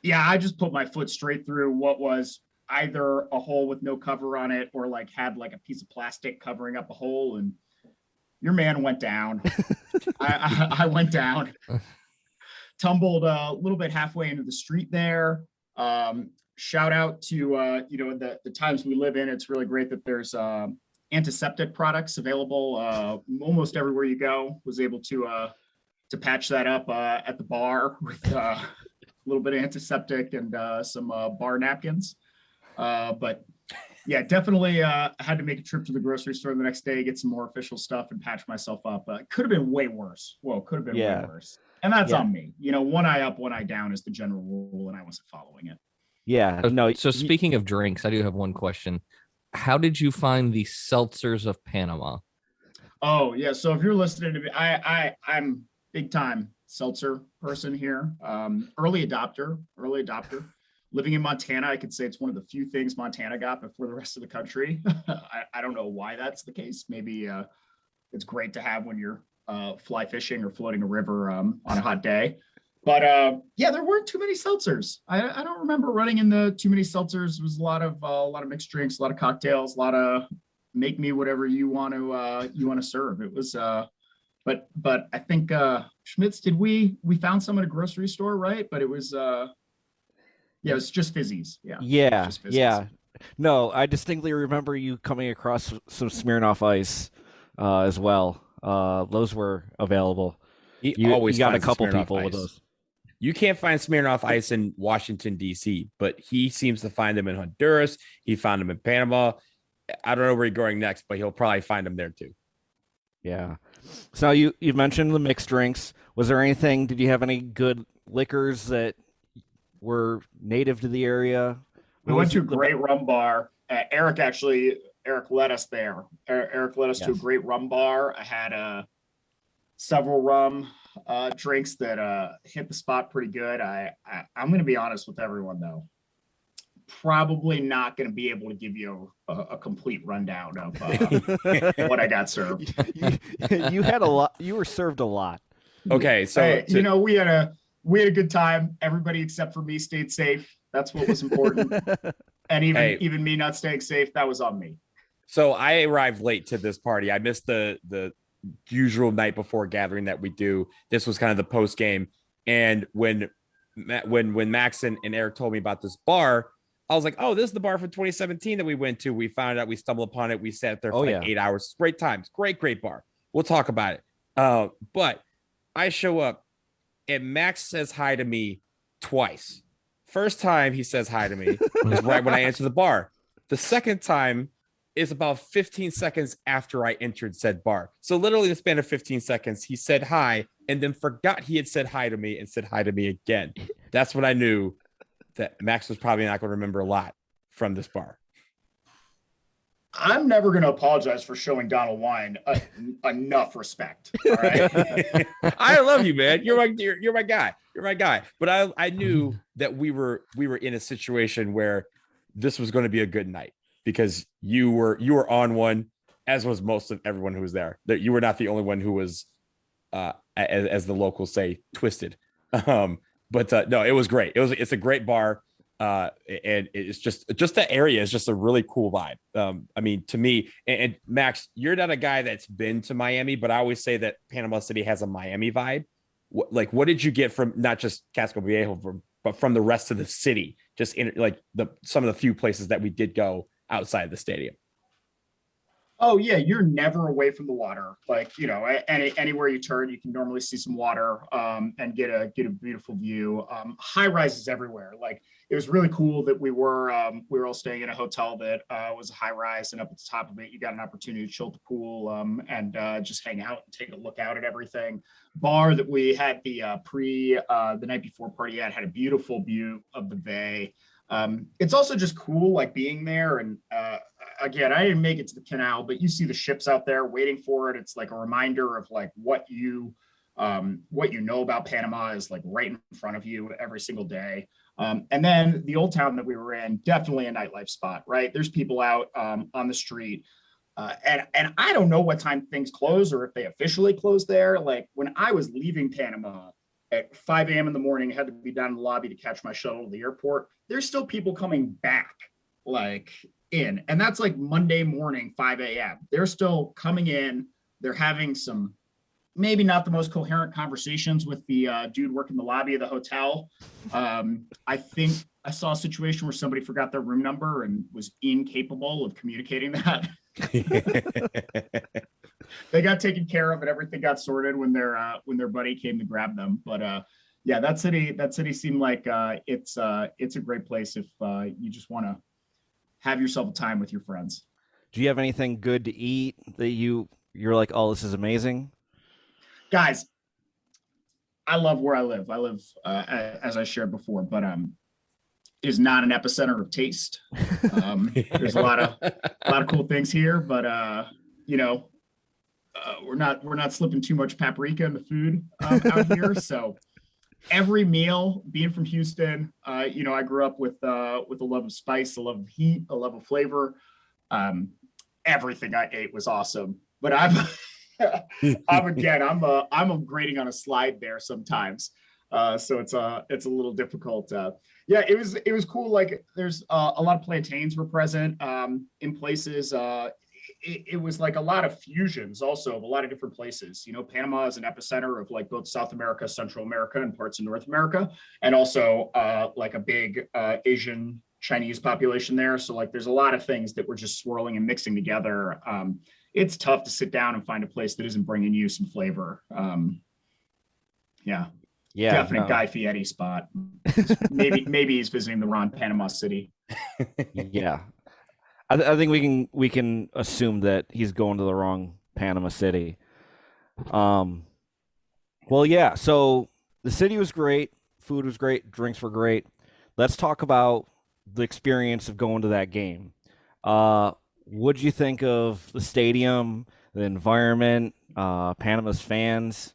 yeah, I just put my foot straight through what was either a hole with no cover on it or like had like a piece of plastic covering up a hole, and your man went down. I went down, tumbled a little bit halfway into the street there. Shout out to the times we live in. It's really great that there's antiseptic products available almost everywhere you go. Was able to patch that up at the bar with a little bit of antiseptic and some bar napkins. But yeah, definitely had to make a trip to the grocery store the next day, get some more official stuff and patch myself up. Could have been way worse. Whoa, could have been way worse. And that's on me. You know, one eye up, one eye down is the general rule, and I wasn't following it. Yeah, no. So speaking of drinks, I do have one question. How did you find the seltzers of Panama? Oh yeah, so if you're listening to me, I'm big time seltzer person here. Early adopter. Living in Montana, I could say it's one of the few things Montana got before the rest of the country. I don't know why that's the case. Maybe it's great to have when you're fly fishing or floating a river on a hot day. But yeah, there weren't too many seltzers. I don't remember running into too many seltzers. It was a lot of mixed drinks, a lot of cocktails, a lot of make me whatever you want to serve. It was but I think Schmitz, we found some at a grocery store, right? But it was yeah, it was just fizzies. Yeah, just fizzies. yeah. No, I distinctly remember you coming across some Smirnoff Ice as well. Those were available. You always got a finds couple Smirnoff people with Ice. those. You can't find Smirnoff Ice in Washington, D.C., but he seems to find them in Honduras. He found them in Panama. I don't know where he's going next, but he'll probably find them there too. Yeah. So you mentioned the mixed drinks. Was there anything? Did you have any good liquors that were native to the area? We went to a great rum bar. Eric led us there. Eric led us to a great rum bar. I had several rum drinks that hit the spot pretty good. I'm going to be honest with everyone though. Probably not going to be able to give you a complete rundown of what I got served. You had a lot. You were served a lot. Okay, so hey, we had a good time. Everybody except for me stayed safe. That's what was important. And even me not staying safe, that was on me. So I arrived late to this party. I missed the usual night before gathering that we do. This was kind of the post game. And when Max and Eric told me about this bar, I was like, oh, this is the bar from 2017 that we went to. We found out, we stumbled upon it. We sat there for 8 hours. Great times. Great bar. We'll talk about it. But I show up and Max says hi to me twice. First time he says hi to me is right when I enter the bar. The second time is about 15 seconds after I entered said bar. So literally the span of 15 seconds, he said hi and then forgot he had said hi to me and said hi to me again. That's when I knew that Max was probably not going to remember a lot from this bar. I'm never going to apologize for showing Donald Wine enough respect. All right. I love you, man. You're my guy. You're my guy. But I knew that we were in a situation where this was going to be a good night because you were on one, as was most of everyone who was there. That you were not the only one who was, as the locals say, twisted. But no, it was great. It's a great bar. And it's just the area is just a really cool vibe. I mean, to me, and Max, you're not a guy that's been to Miami, but I always say that Panama City has a Miami vibe. What did you get from not just Casco Viejo, but from the rest of the city? Just in some of the few places that we did go outside the stadium. Oh yeah, you're never away from the water. Like, anywhere you turn, you can normally see some water, and get a beautiful view. High rises everywhere. Like, it was really cool that we were all staying in a hotel that was a high rise, and up at the top of it, you got an opportunity to chill at the pool, and just hang out and take a look out at everything. Bar that we had the night before party at had a beautiful view of the bay. It's also just cool, like, being there. And again, I didn't make it to the canal, but you see the ships out there waiting for it. It's like a reminder of like what you know about Panama is like right in front of you every single day. And then the old town that we were in, definitely a nightlife spot, right? There's people out on the street. And I don't know what time things close or if they officially close there. Like, when I was leaving Panama at 5 a.m. in the morning, I had to be down in the lobby to catch my shuttle to the airport. There's still people coming back, like, in. And that's like Monday morning, 5 a.m. They're still coming in. They're having some maybe not the most coherent conversations with the dude working the lobby of the hotel. I think I saw a situation where somebody forgot their room number and was incapable of communicating that. They got taken care of and everything got sorted when their buddy came to grab them. But yeah, that city seemed like it's a great place if you just want to have yourself a time with your friends. Do you have anything good to eat that you're like, oh, this is amazing? Guys, I love where I live. I live, as I shared before, but is not an epicenter of taste. There's a lot of cool things here, but we're not slipping too much paprika in the food out here. So every meal, being from Houston, I grew up with a love of spice, a love of heat, a love of flavor. Everything I ate was awesome, but I'm grading on a slide there sometimes. So it's a little difficult. Yeah, it was cool. Like, there's a lot of plantains were present in places. It was like a lot of fusions also of a lot of different places. Panama is an epicenter of like both South America, Central America, and parts of North America, and also like a big Asian Chinese population there. So like there's a lot of things that were just swirling and mixing together. It's tough to sit down and find a place that isn't bringing you some flavor. Yeah, definite Guy Fieri spot. maybe he's visiting the wrong Panama City. Yeah, I think we can assume that he's going to the wrong Panama City. Well, yeah. So the city was great, food was great, drinks were great. Let's talk about the experience of going to that game. What'd you think of the stadium, the environment, Panama's fans?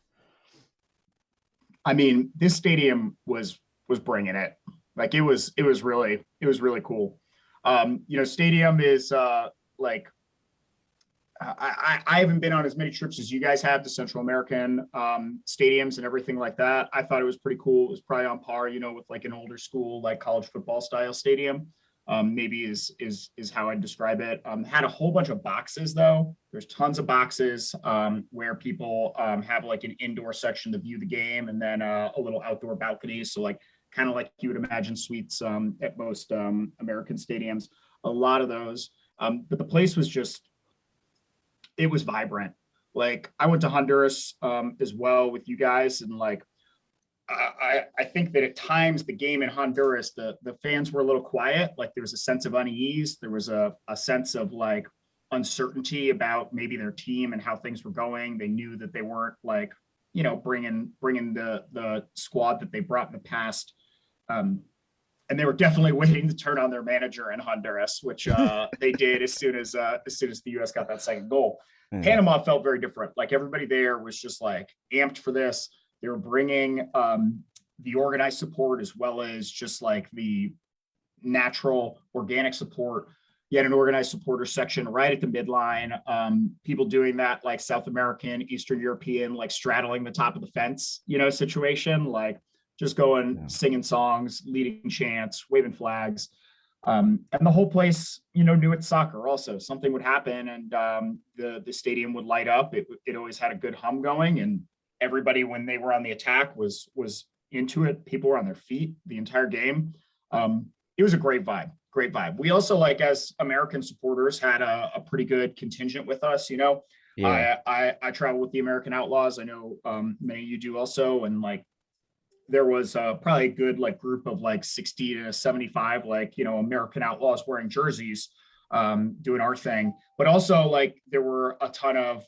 I mean, this stadium was bringing it. Like, it was really cool. Stadium is like, I haven't been on as many trips as you guys have to Central American stadiums and everything like that. I thought it was pretty cool. It was probably on par, with like an older school, like college football style stadium. Maybe is how I describe it. Had a whole bunch of boxes though. There's tons of boxes where people have like an indoor section to view the game, and then a little outdoor balcony. So like kind of like you would imagine suites at most American stadiums. A lot of those, but the place was it was vibrant. Like, I went to Honduras as well with you guys, and like I think that at times the game in Honduras, the fans were a little quiet. Like, there was a sense of unease. There was a sense of like uncertainty about maybe their team and how things were going. They knew that they weren't like, bringing the squad that they brought in the past. And they were definitely waiting to turn on their manager in Honduras, which they did as soon as the U.S. got that second goal. Mm. Panama felt very different. Like, everybody there was just like amped for this. They were bringing the organized support as well as just like the natural organic support. You had an organized supporter section right at the midline. People doing that like South American, Eastern European, like straddling the top of the fence, situation, like just going, singing songs, leading chants, waving flags. And the whole place, knew it's soccer also. Something would happen and the stadium would light up. It always had a good hum going, and everybody, when they were on the attack, was into it. People were on their feet the entire game. It was a great vibe great vibe. We also, like, as American supporters, had a pretty good contingent with us. You know, Yeah. I travel with the American Outlaws. I know many of you do also, and like there was probably a good like group of like 60 to 75 like, you know, American Outlaws wearing jerseys, doing our thing. But also like there were a ton of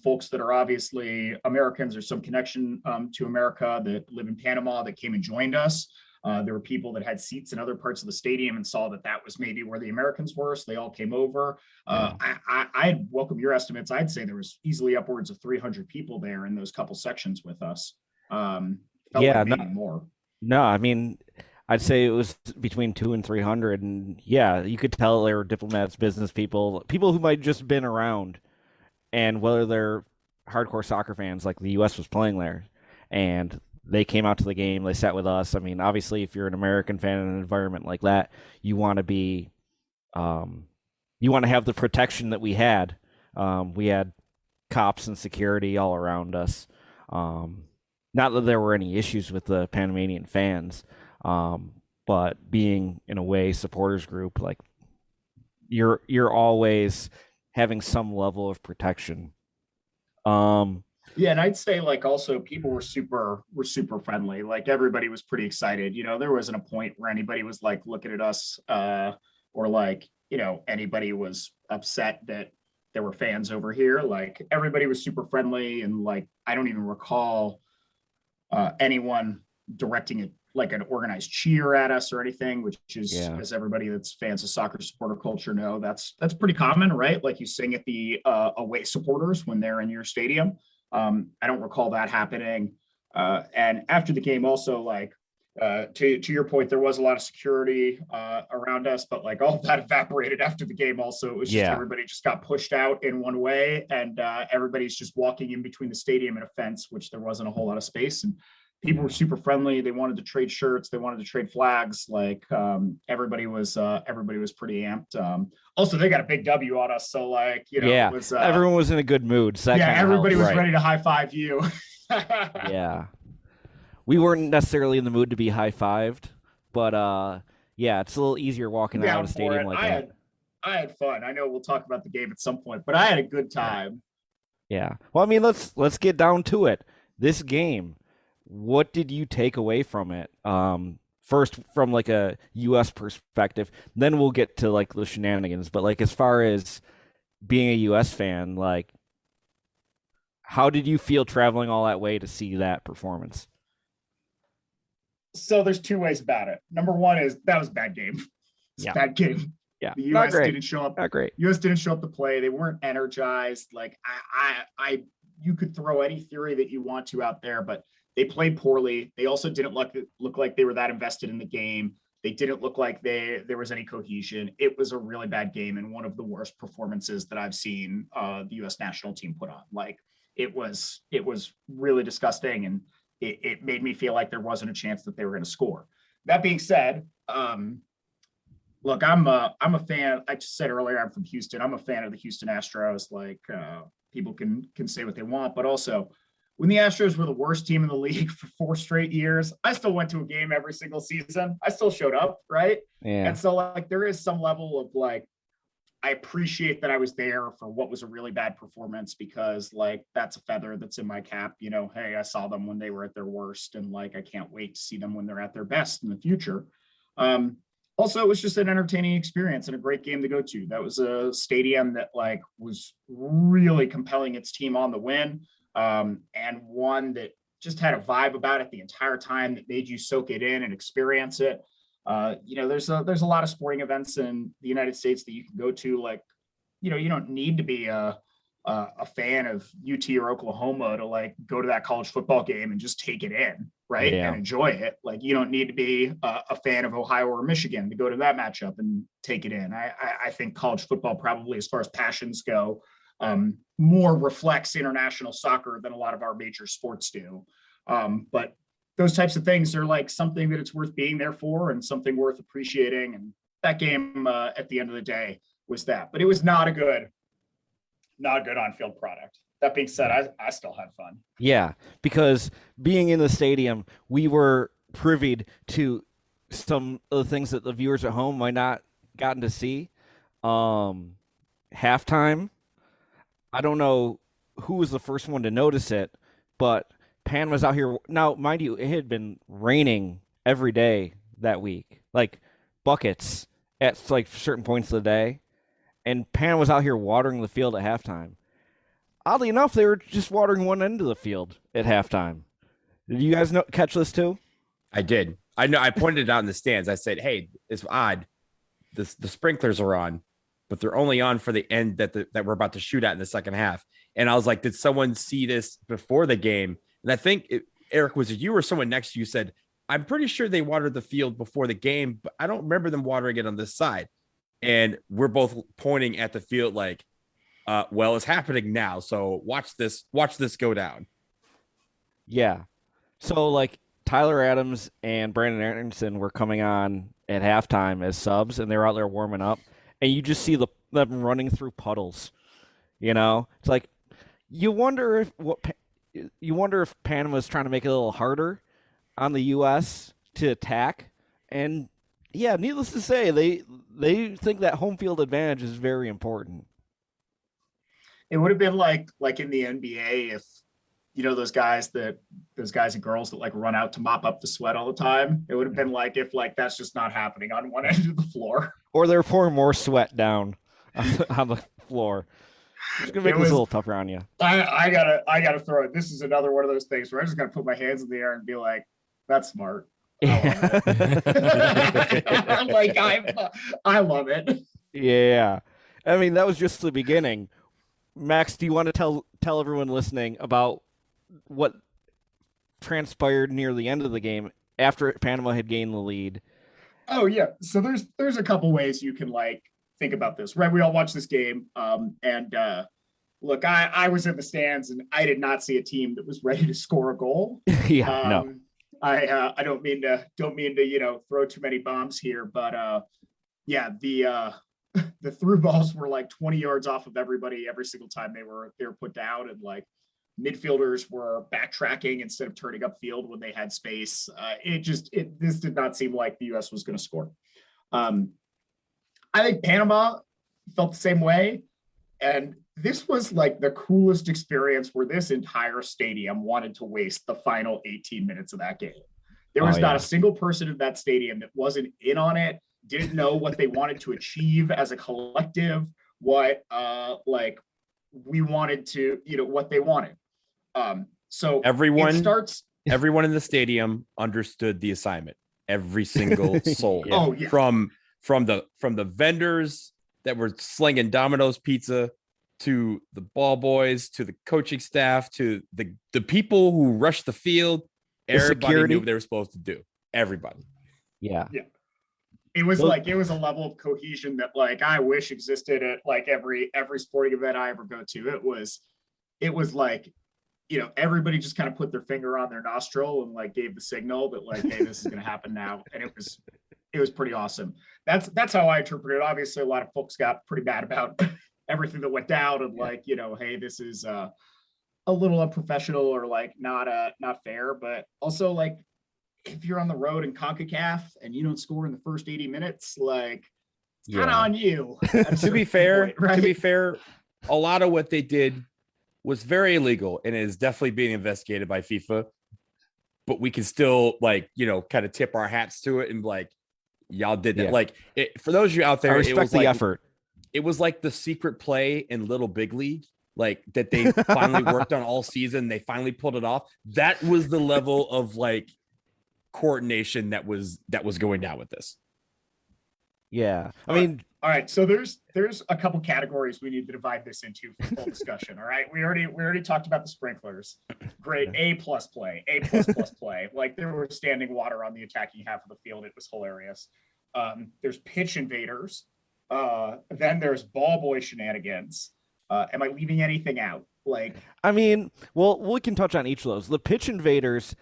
folks that are obviously Americans or some connection to America that live in Panama that came and joined us. There were people that had seats in other parts of the stadium and saw that that was maybe where the Americans were, so they all came over. I'd welcome your estimates. I'd say there was easily upwards of 300 people there in those couple sections with us. Felt Yeah, like no, maybe more. no, I mean, I'd say it was between 200 and 300, and yeah, you could tell they were diplomats, business people, people who might just been around, and whether they're hardcore soccer fans, like the U.S. was playing there, and they came out to the game, they sat with us. I mean, obviously, if you're an American fan in an environment like that, you want to be, you want to have the protection that we had. We had cops and security all around us. Not that there were any issues with the Panamanian fans, but being in a way supporters group, like you're always having some level of protection. Yeah, and I'd say like also people were super friendly. Like everybody was pretty excited. You know, there wasn't a point where anybody was like looking at us or like, you know, anybody was upset that there were fans over here. Like everybody was super friendly, and like I don't even recall anyone directing it like an organized cheer at us or anything, which is, Yeah. as everybody that's fans of soccer supporter culture know, that's pretty common, right? Like you sing at the away supporters when they're in your stadium. I don't recall that happening. And after the game, also like to your point, there was a lot of security around us, but like all of that evaporated after the game. Also, it was just Yeah. everybody just got pushed out in one way, and everybody's just walking in between the stadium and a fence, which there wasn't a whole lot of space. And people were super friendly. They wanted to trade shirts. They wanted to trade flags. Like everybody was pretty amped. Also, they got a big W on us, so like you know, Yeah, it was everyone was in a good mood, so that yeah, kinda everybody helped. was Right. ready to high five you. Yeah. We weren't necessarily in the mood to be high-fived, but yeah, it's a little easier walking out Down of a for stadium it. like that. I had fun. I know we'll talk about the game at some point, but I had a good time. Yeah. Well, I mean, let's get down to it. This game, what did you take away from it? First from like a US perspective, then we'll get to like the shenanigans, but like as far as being a US fan, like how did you feel traveling all that way to see that performance? So there's two ways about it. Number one is that was a bad game. It's Yeah. a bad game. Yeah. The Not US great. didn't show up. Not great. US didn't show up to play. They weren't energized. Like you could throw any theory that you want to out there, but they played poorly. They also didn't look like they were that invested in the game. They didn't look like there was any cohesion. It was a really bad game and one of the worst performances that I've seen the U.S. national team put on. Like it was really disgusting, and it made me feel like there wasn't a chance that they were going to score. That being said, look, I'm a fan. I just said earlier, I'm from Houston. I'm a fan of the Houston Astros. Like people can say what they want, but also when the Astros were the worst team in the league for 4 straight years, I still went to a game every single season. I still showed up, right? Yeah. And so like there is some level of like I appreciate that I was there for what was a really bad performance, because like that's a feather that's in my cap. You know, hey, I saw them when they were at their worst, and like I can't wait to see them when they're at their best in the future. Also, it was just an entertaining experience and a great game to go to. That was a stadium that like was really compelling its team on the win, and one that just had a vibe about it the entire time that made you soak it in and experience it. You know, there's a lot of sporting events in the United States that you can go to. Like, you know, you don't need to be a fan of UT or Oklahoma to like go to that college football game and just take it in, right? Yeah. And enjoy it. Like, you don't need to be a fan of Ohio or Michigan to go to that matchup and take it in. I think college football probably, as far as passions go, more reflects international soccer than a lot of our major sports do. But those types of things are like something that it's worth being there for and something worth appreciating. And that game at the end of the day was that, but it was not a good on-field product. That being said, I still had fun. Yeah, because being in the stadium, we were privy to some of the things that the viewers at home might not gotten to see. Halftime, I don't know who was the first one to notice it, but Panama's out here. Now, mind you, it had been raining every day that week, like buckets at like certain points of the day. And Pan was out here watering the field at halftime. Oddly enough, they were just watering one end of the field at halftime. Did you guys catch this too? I did. I know. I pointed it out in the stands. I said, "Hey, it's odd. The sprinklers are on, but they're only on for the end that we're about to shoot at in the second half." And I was like, "Did someone see this before the game?" And I think Eric, was it you or someone next to you said, "I'm pretty sure they watered the field before the game, but I don't remember them watering it on this side." And we're both pointing at the field like, "Well, it's happening now. So watch this go down." Yeah. So like Tyler Adams and Brandon Anderson were coming on at halftime as subs, and they were out there warming up, and you just see them running through puddles. You know, it's like you wonder if Panama's trying to make it a little harder on the U.S. to attack, and yeah, needless to say, they think that home field advantage is very important. It would have been like in the NBA if those guys and girls that like run out to mop up the sweat all the time. It would have been like if like that's just not happening on one end of the floor. Or they're pouring more sweat down on the floor. It's gonna make this a little tougher on you. I gotta throw it. This is another one of those things where I just gotta put my hands in the air and be like, "That's smart." I love it. Yeah, I mean that was just the beginning. Max, do you want to tell everyone listening about what transpired near the end of the game after Panama had gained the lead? Oh yeah, so there's a couple ways you can like think about this, right? We all watched this game, and look, I was in the stands and I did not see a team that was ready to score a goal. Yeah, no. I don't mean to throw too many bombs here, but yeah, the through balls were like 20 yards off of everybody every single time they were put down, and like midfielders were backtracking instead of turning upfield when they had space. This did not seem like the U.S. was going to score. I think Panama felt the same way, and this was like the coolest experience where this entire stadium wanted to waste the final 18 minutes of that game. There was not a single person in that stadium that wasn't in on it, didn't know what they wanted to achieve as a collective, what we wanted to, what they wanted. So everyone in the stadium understood the assignment. Every single soul. Yeah. Oh yeah. From the vendors that were slinging Domino's pizza, to the ball boys, to the coaching staff, to the people who rushed the field. Everybody knew what they were supposed to do. Everybody. Yeah. Yeah. It was a level of cohesion that like I wish existed at like every sporting event I ever go to. It was like, everybody just kind of put their finger on their nostril and like gave the signal that like, hey, this is going to happen now. And it was pretty awesome. That's how I interpret it. Obviously, a lot of folks got pretty bad about everything that went down and like, hey, this is a little unprofessional or like not fair. But also like, if you're on the road in CONCACAF and you don't score in the first 80 minutes, like it's kind of on you. To be fair, a lot of what they did was very illegal and is definitely being investigated by FIFA. But we can still like, kind of tip our hats to it and like, y'all did that. Yeah. Like for those of you out there, I respect the effort. It was like the secret play in Little Big League, like that they finally worked on all season. They finally pulled it off. That was the level of like coordination that was going down with this. Yeah. I mean, all right. So there's a couple categories we need to divide this into for full discussion. All right. We already talked about the sprinklers. Great. A+ play. Like there was standing water on the attacking half of the field. It was hilarious. There's pitch invaders. Then there's ball boy shenanigans. Am I leaving anything out? Like, I mean, well, we can touch on each of those. The pitch invaders,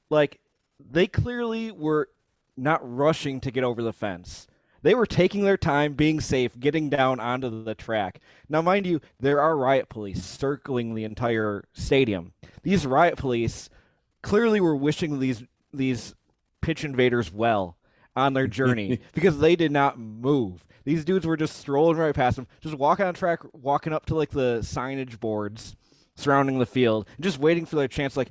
like, they clearly were not rushing to get over the fence. They were taking their time, being safe, getting down onto the track. Now, mind you, there are riot police circling the entire stadium. These riot police clearly were wishing these pitch invaders well. on their journey because they did not move. These dudes were just strolling right past them, just walking on track, walking up to like the signage boards surrounding the field, and just waiting for their chance. Like,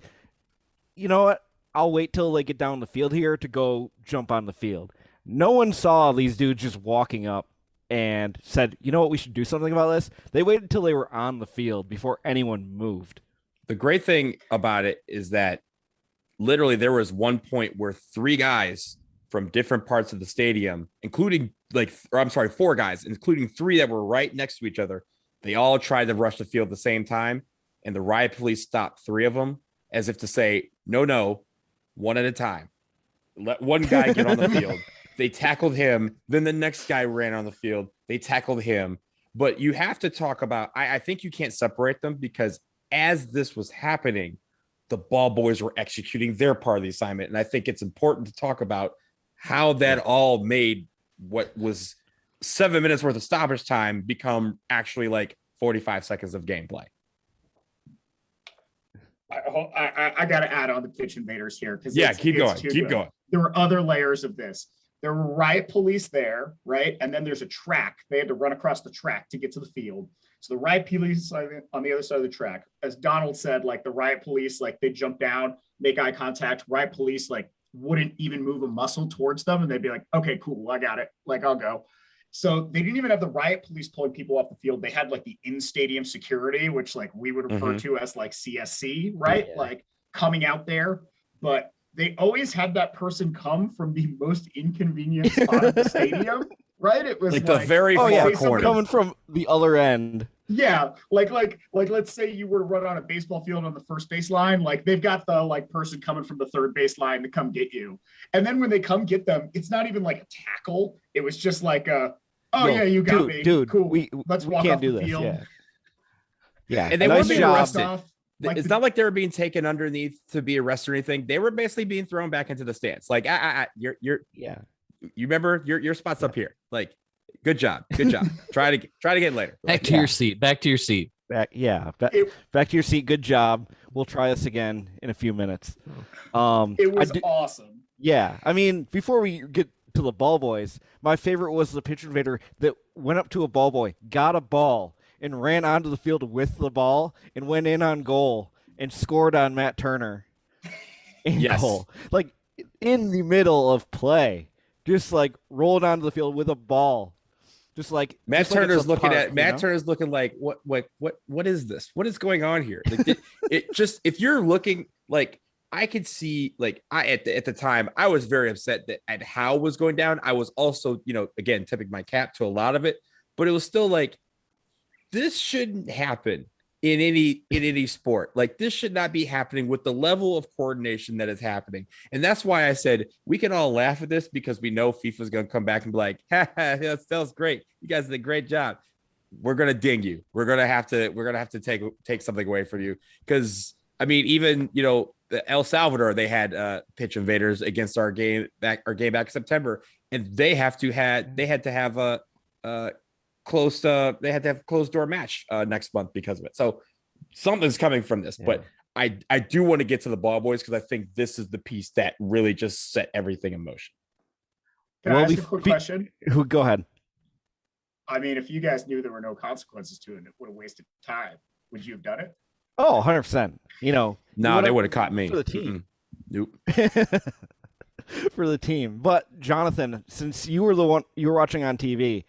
you know what? I'll wait till they get down the field here to go jump on the field. No one saw these dudes just walking up and said, you know what, we should do something about this. They waited until they were on the field before anyone moved. The great thing about it is that literally there was one point where 3 guys from different parts of the stadium, including 4 guys, including 3 that were right next to each other. They all tried to rush the field at the same time, and the riot police stopped 3 of them as if to say, no, one at a time. Let one guy get on the field. They tackled him. Then the next guy ran on the field. They tackled him. But you have to talk about, I think you can't separate them because as this was happening, the ball boys were executing their part of the assignment. And I think it's important to talk about how that all made what was 7 minutes worth of stoppage time become actually like 45 seconds of gameplay. I got to add on the pitch invaders here. Keep going. There were other layers of this. There were riot police there, right? And then there's a track. They had to run across the track to get to the field. So the riot police on the other side of the track, as Donald said, like the riot police, like they jump down, make eye contact. Riot police, like wouldn't even move a muscle towards them. And they'd be like, okay, cool. I got it. Like, I'll go. So they didn't even have the riot police pulling people off the field. They had like the in-stadium security, which like we would refer to as like CSC, right? Yeah. Like coming out there. But they always had that person come from the most inconvenient spot of the stadium, right? It was like the very far corner. Coming from the other end. Yeah, like let's say you were to run on a baseball field on the first baseline, like they've got the like person coming from the third baseline to come get you. And then when they come get them, it's not even like a tackle. It was just like yeah, you got me. Dude, cool. Let's walk can't off do the this. field. Yeah. And they weren't being arrested. Like it's not like they were being taken underneath to be arrested or anything. They were basically being thrown back into the stands. Like, you're you remember your spot's up here. Like, good job. Try to get later. Back to your seat. Back to your seat. Back to your seat. Good job. We'll try this again in a few minutes. It was awesome. Yeah. I mean, before we get to the ball boys, my favorite was the pitch invader that went up to a ball boy, got a ball, and ran onto the field with the ball and went in on goal and scored on Matt Turner in goal. Like, in the middle of play, just like rolled onto the field with a ball. Just like Matt Turner's looking like, what is this? What is going on here? Like, it just, if you're looking, like, I could see, like, at the time I was very upset at how it was going down. I was also, again, tipping my cap to a lot of it, but it was still like, this shouldn't happen in any sport. Like, this should not be happening with the level of coordination that is happening. And that's why I said we can all laugh at this because we know FIFA's going to come back and be like, that was great. You guys did a great job. We're going to ding you. We're going to have to take something away from you. Because I mean, even, El Salvador, they had pitch invaders against our game back in September, and they had to have a closed door match next month because of it. So something's coming from this, but I do want to get to the ball boys because I think this is the piece that really just set everything in motion. Can I ask a quick question? Go ahead. I mean, if you guys knew there were no consequences to it and it would have wasted time, would you have done it? Oh, 100%. No, they would have caught me. For the team. Nope. For the team. But Jonathan, since you were watching on TV,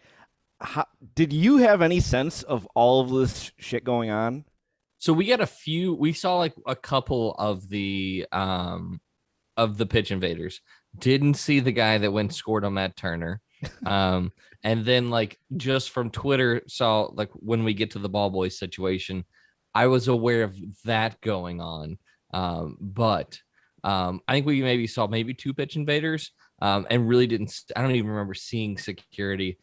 did you have any sense of all of this shit going on? So we saw like a couple of the pitch invaders. Didn't see the guy that went scored on Matt Turner. And then like just from Twitter saw like when we get to the ball boy situation, I was aware of that going on. But I think we maybe saw 2 pitch invaders and really I don't even remember seeing security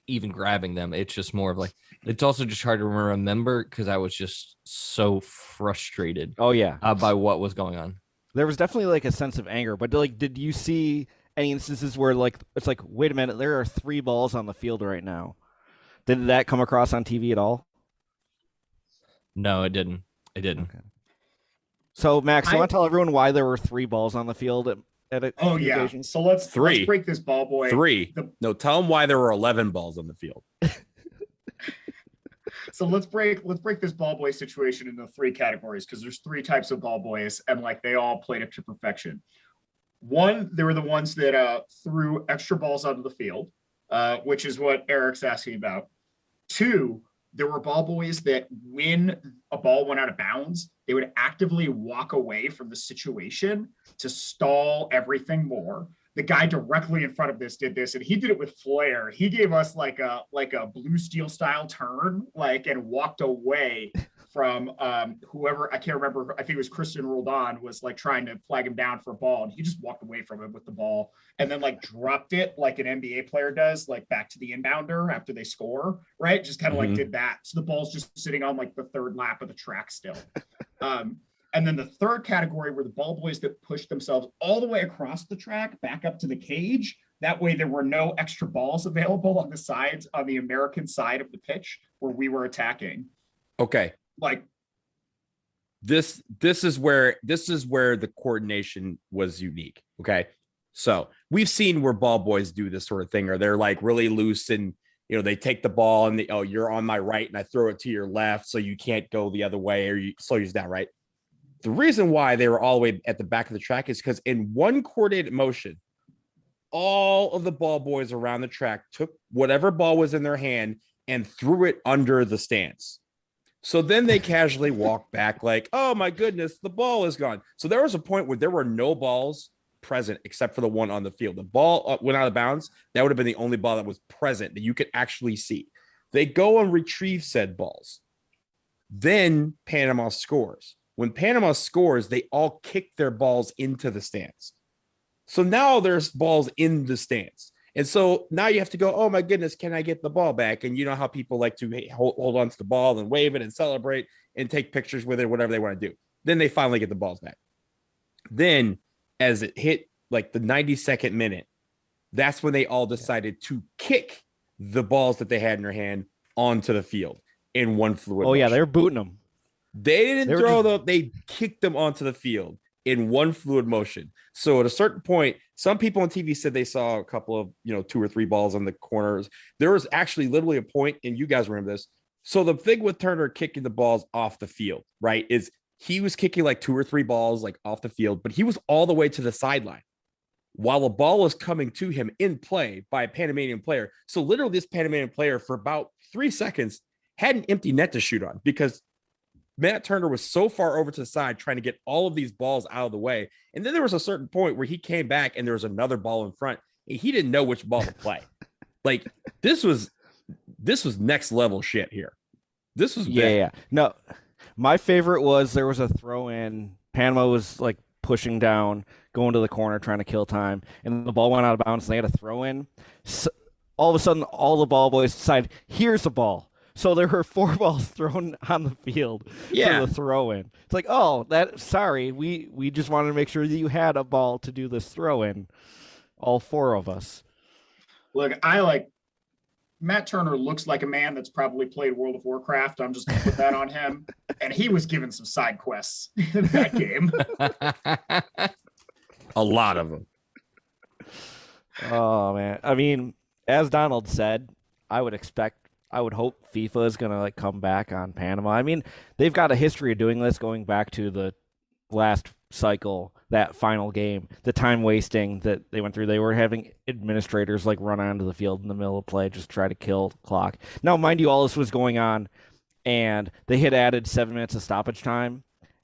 even grabbing them. It's just more of like, it's also just hard to remember because I was just so frustrated. Oh yeah, by what was going on. There was definitely like a sense of anger, but like, did you see any instances where like it's like, wait a minute, there are 3 balls on the field right now? Did that come across on TV at all? No, it didn't. Okay. So Max, I want to tell everyone why there were 3 balls on the field at a Oh few yeah. occasions? So let's Three. break this ball boy. Three. No, tell them why there were 11 balls on the field. So let's break this ball boy situation into three categories, because there's three types of ball boys, and like they all played it to perfection. One, there were the ones that threw extra balls onto the field, which is what Eric's asking about. Two, there were ball boys that when a ball went out of bounds, they would actively walk away from the situation to stall everything more. The guy directly in front of this did this, and he did it with flair. He gave us like a blue steel style turn, and walked away from whoever, I can't remember, I think it was Christian Roldan, was like trying to flag him down for a ball, and he just walked away from it with the ball and then like dropped it like an NBA player does, like back to the inbounder after they score, right? Just kind of like did that. So the ball's just sitting on like the third lap of the track still. And then the third category were the ball boys that pushed themselves all the way across the track back up to the cage. That way there were no extra balls available on the sides, on the American side of the pitch where we were attacking. Okay. Like this is where the coordination was unique. Okay. So we've seen where ball boys do this sort of thing, or they're like really loose and they take the ball and you're on my right and I throw it to your left so you can't go the other way, or you slow you down, right? The reason why they were all the way at the back of the track is because in one coordinated motion, all of the ball boys around the track took whatever ball was in their hand and threw it under the stands. So then they casually walked back like, oh my goodness, the ball is gone. So there was a point where there were no balls present except for the one on the field. The ball went out of bounds. That would have been the only ball that was present that you could actually see. They go and retrieve said balls. Then Panama scores. When Panama scores, they all kick their balls into the stands. So now there's balls in the stands. And so now you have to go, oh my goodness, can I get the ball back? And you know how people like to hold on to the ball and wave it and celebrate and take pictures with it, whatever they want to do. Then they finally get the balls back. Then as it hit like the 92nd minute, that's when they all decided to kick the balls that they had in their hand onto the field in one fluid motion. Yeah, they were booting them. They didn't throw them. They kicked them onto the field in one fluid motion. So at a certain point, some people on TV said they saw a couple of, 2 or 3 balls on the corners. There was actually literally a point, and you guys remember this. So the thing with Turner kicking the balls off the field, right, is he was kicking like 2 or 3 balls like off the field, but he was all the way to the sideline while a ball was coming to him in play by a Panamanian player. So literally this Panamanian player for about 3 seconds had an empty net to shoot on because Matt Turner was so far over to the side trying to get all of these balls out of the way. And then there was a certain point where he came back and there was another ball in front and he didn't know which ball to play. Like this was next level shit here. This was bad. Yeah. No, my favorite was there was a throw in. Panama was like pushing down, going to the corner, trying to kill time. And the ball went out of bounds and they had a throw in. So, all of a sudden, all the ball boys decided, here's the ball. So there were 4 balls thrown on the field for the throw-in. It's like, we just wanted to make sure that you had a ball to do this throw-in. All 4 of us. Look, Matt Turner looks like a man that's probably played World of Warcraft. I'm just going to put that on him. And he was given some side quests in that game. A lot of them. Oh, man. I mean, as Donald said, I would hope FIFA is going to come back on Panama. I mean, they've got a history of doing this going back to the last cycle, that final game, the time wasting that they went through. They were having administrators run onto the field in the middle of play, just try to kill the clock. Now, mind you, all this was going on and they had added 7 minutes of stoppage time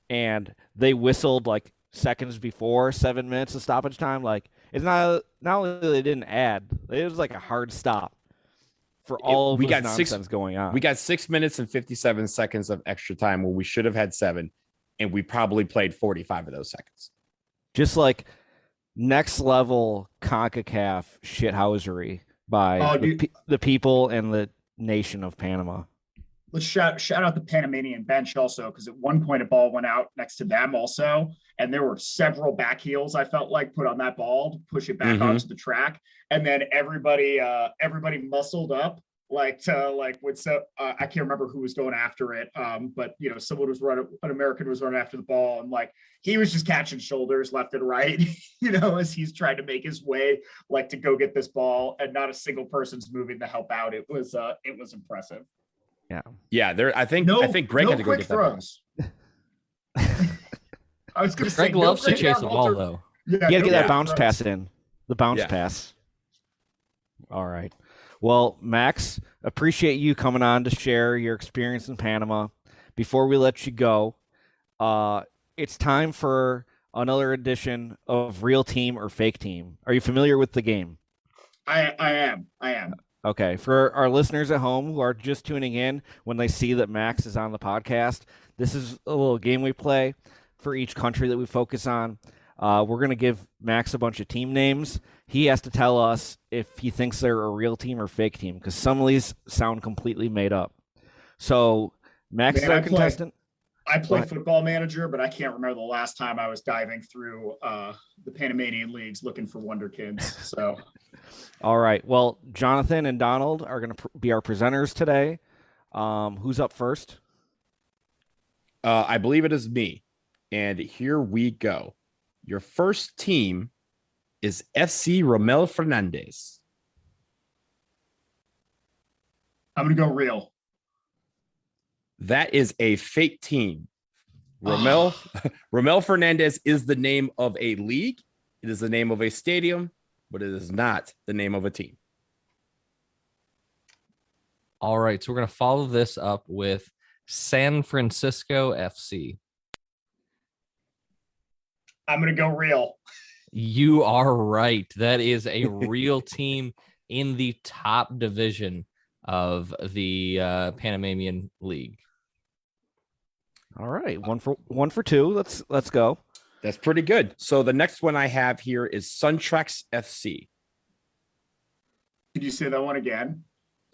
and they whistled seconds before 7 minutes of stoppage time. It's not only they didn't add, it was a hard stop. For all of this nonsense going on. We got 6 minutes and 57 seconds of extra time when we should have had 7, and we probably played 45 of those seconds. Just next level CONCACAF shithousery by the people and the nation of Panama. Let's shout out the Panamanian bench also, because at one point a ball went out next to them also, and there were several back heels I felt like put on that ball to push it back onto the track, and then everybody muscled up I can't remember who was going after it, but an American was running after the ball, and like he was just catching shoulders left and right, as he's trying to make his way like to go get this ball, and not a single person's moving to help out. It was impressive. Yeah. I think Greg no had to go quick get that ball. throws. I was going to say Greg loves to quick chase the ball Walter. though. You got to get that quick bounce throws. pass in. The bounce pass. All right. Well, Max, appreciate you coming on to share your experience in Panama. Before we let you go, it's time for another edition of Real Team or Fake Team. Are you familiar with the game? I am. Okay. For our listeners at home who are just tuning in when they see that Max is on the podcast, this is a little game we play for each country that we focus on. We're going to give Max a bunch of team names. He has to tell us if he thinks they're a real team or fake team, because some of these sound completely made up. So Max is our contestant. I play Football Manager, but I can't remember the last time I was diving through the Panamanian leagues looking for Wonder Kids. So, all right. Well, Jonathan and Donald are going to be our presenters today. Who's up first? I believe it is me. And here we go. Your first team is FC Romel Fernandez. I'm going to go real. That is a fake team. Romel Fernandez is the name of a league. It is the name of a stadium, but it is not the name of a team. All right, so we're going to follow this up with San Francisco FC. I'm going to go real. You are right. That is a real team in the top division of the Panamanian League. All right, one for two. Let's go. That's pretty good. So the next one I have here is Suntrax FC. Could you say that one again?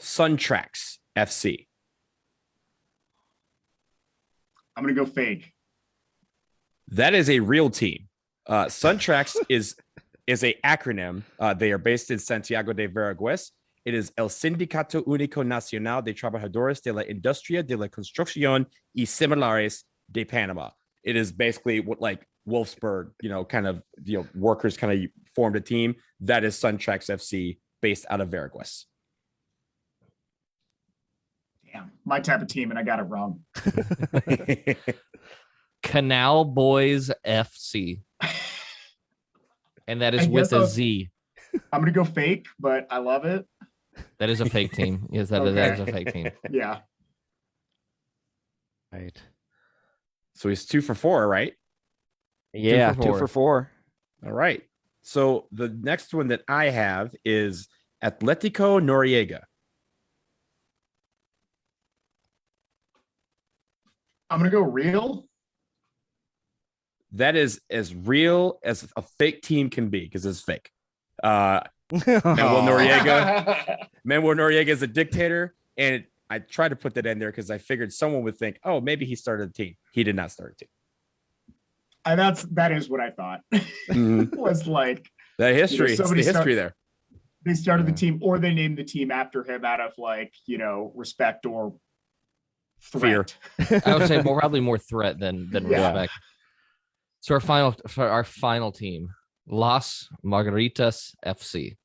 Suntrax FC. I'm going to go fake. That is a real team. Suntrax is a acronym. They are based in Santiago de Veraguas. It is El Sindicato Único Nacional de Trabajadores de la Industria de la Construcción y Similares de Panama. It is basically what like Wolfsburg, workers kind of formed a team. That is Suntrax FC based out of Veraguas. Damn, my type of team, and I got it wrong. Canal Boys FC. And that is with a Z. I'm going to go fake, but I love it. That is a fake team. Yes, that is a fake team. Yeah. Right. So he's 2 for 4, right? Yeah, 2 for 4. All right. So the next one that I have is Atletico Noriega. I'm going to go real. That is as real as a fake team can be because it's fake. Manuel Noriega is a dictator, and I tried to put that in there because I figured someone would think, oh, maybe he started a team. He did not start a team. And that is what I thought. Was like the history. The history there. They started the team, or they named the team after him out of respect or threat. Fear. I would say probably more threat than respect. So our final team, Las Margaritas FC.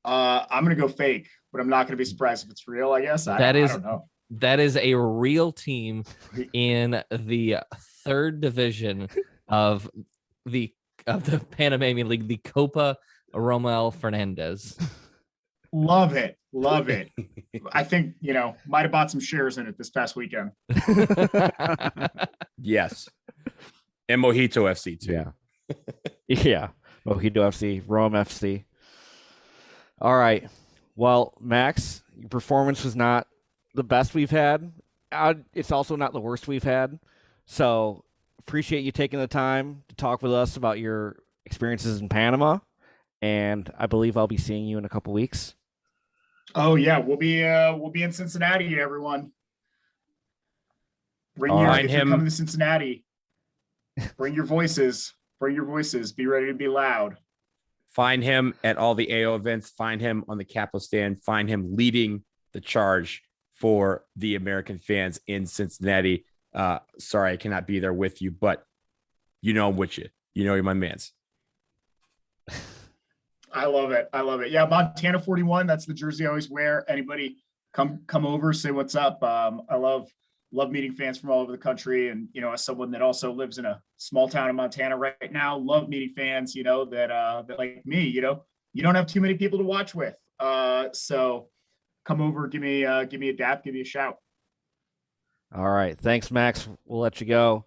I'm gonna go fake, but I'm not gonna be surprised if it's real. I guess I don't know. That is a real team in the third division of the Panamanian League, the Copa Romel Fernandez. Love it. I think might have bought some shares in it this past weekend. Yes. And Mojito FC too. Yeah. Mojito FC, Rome FC. All right. Well, Max, your performance was not the best we've had. It's also not the worst we've had. So appreciate you taking the time to talk with us about your experiences in Panama. And I believe I'll be seeing you in a couple weeks. Oh yeah, we'll be in Cincinnati, everyone. If you're coming to Cincinnati, bring your voices. Be ready to be loud. Find him at all the AO events. Find him on the Capo stand. Find him leading the charge for the American fans in Cincinnati. Sorry, I cannot be there with you, but you know I'm with you. You know you're my mans. I love it. I love it. Yeah, Montana 41. That's the jersey I always wear. Anybody come over, say what's up. I love meeting fans from all over the country. And, you know, as someone that also lives in a small town in Montana right now, love meeting fans, you know, that like me, you know, you don't have too many people to watch with. So come over, give me a dap, give me a shout. All right. Thanks, Max. We'll let you go.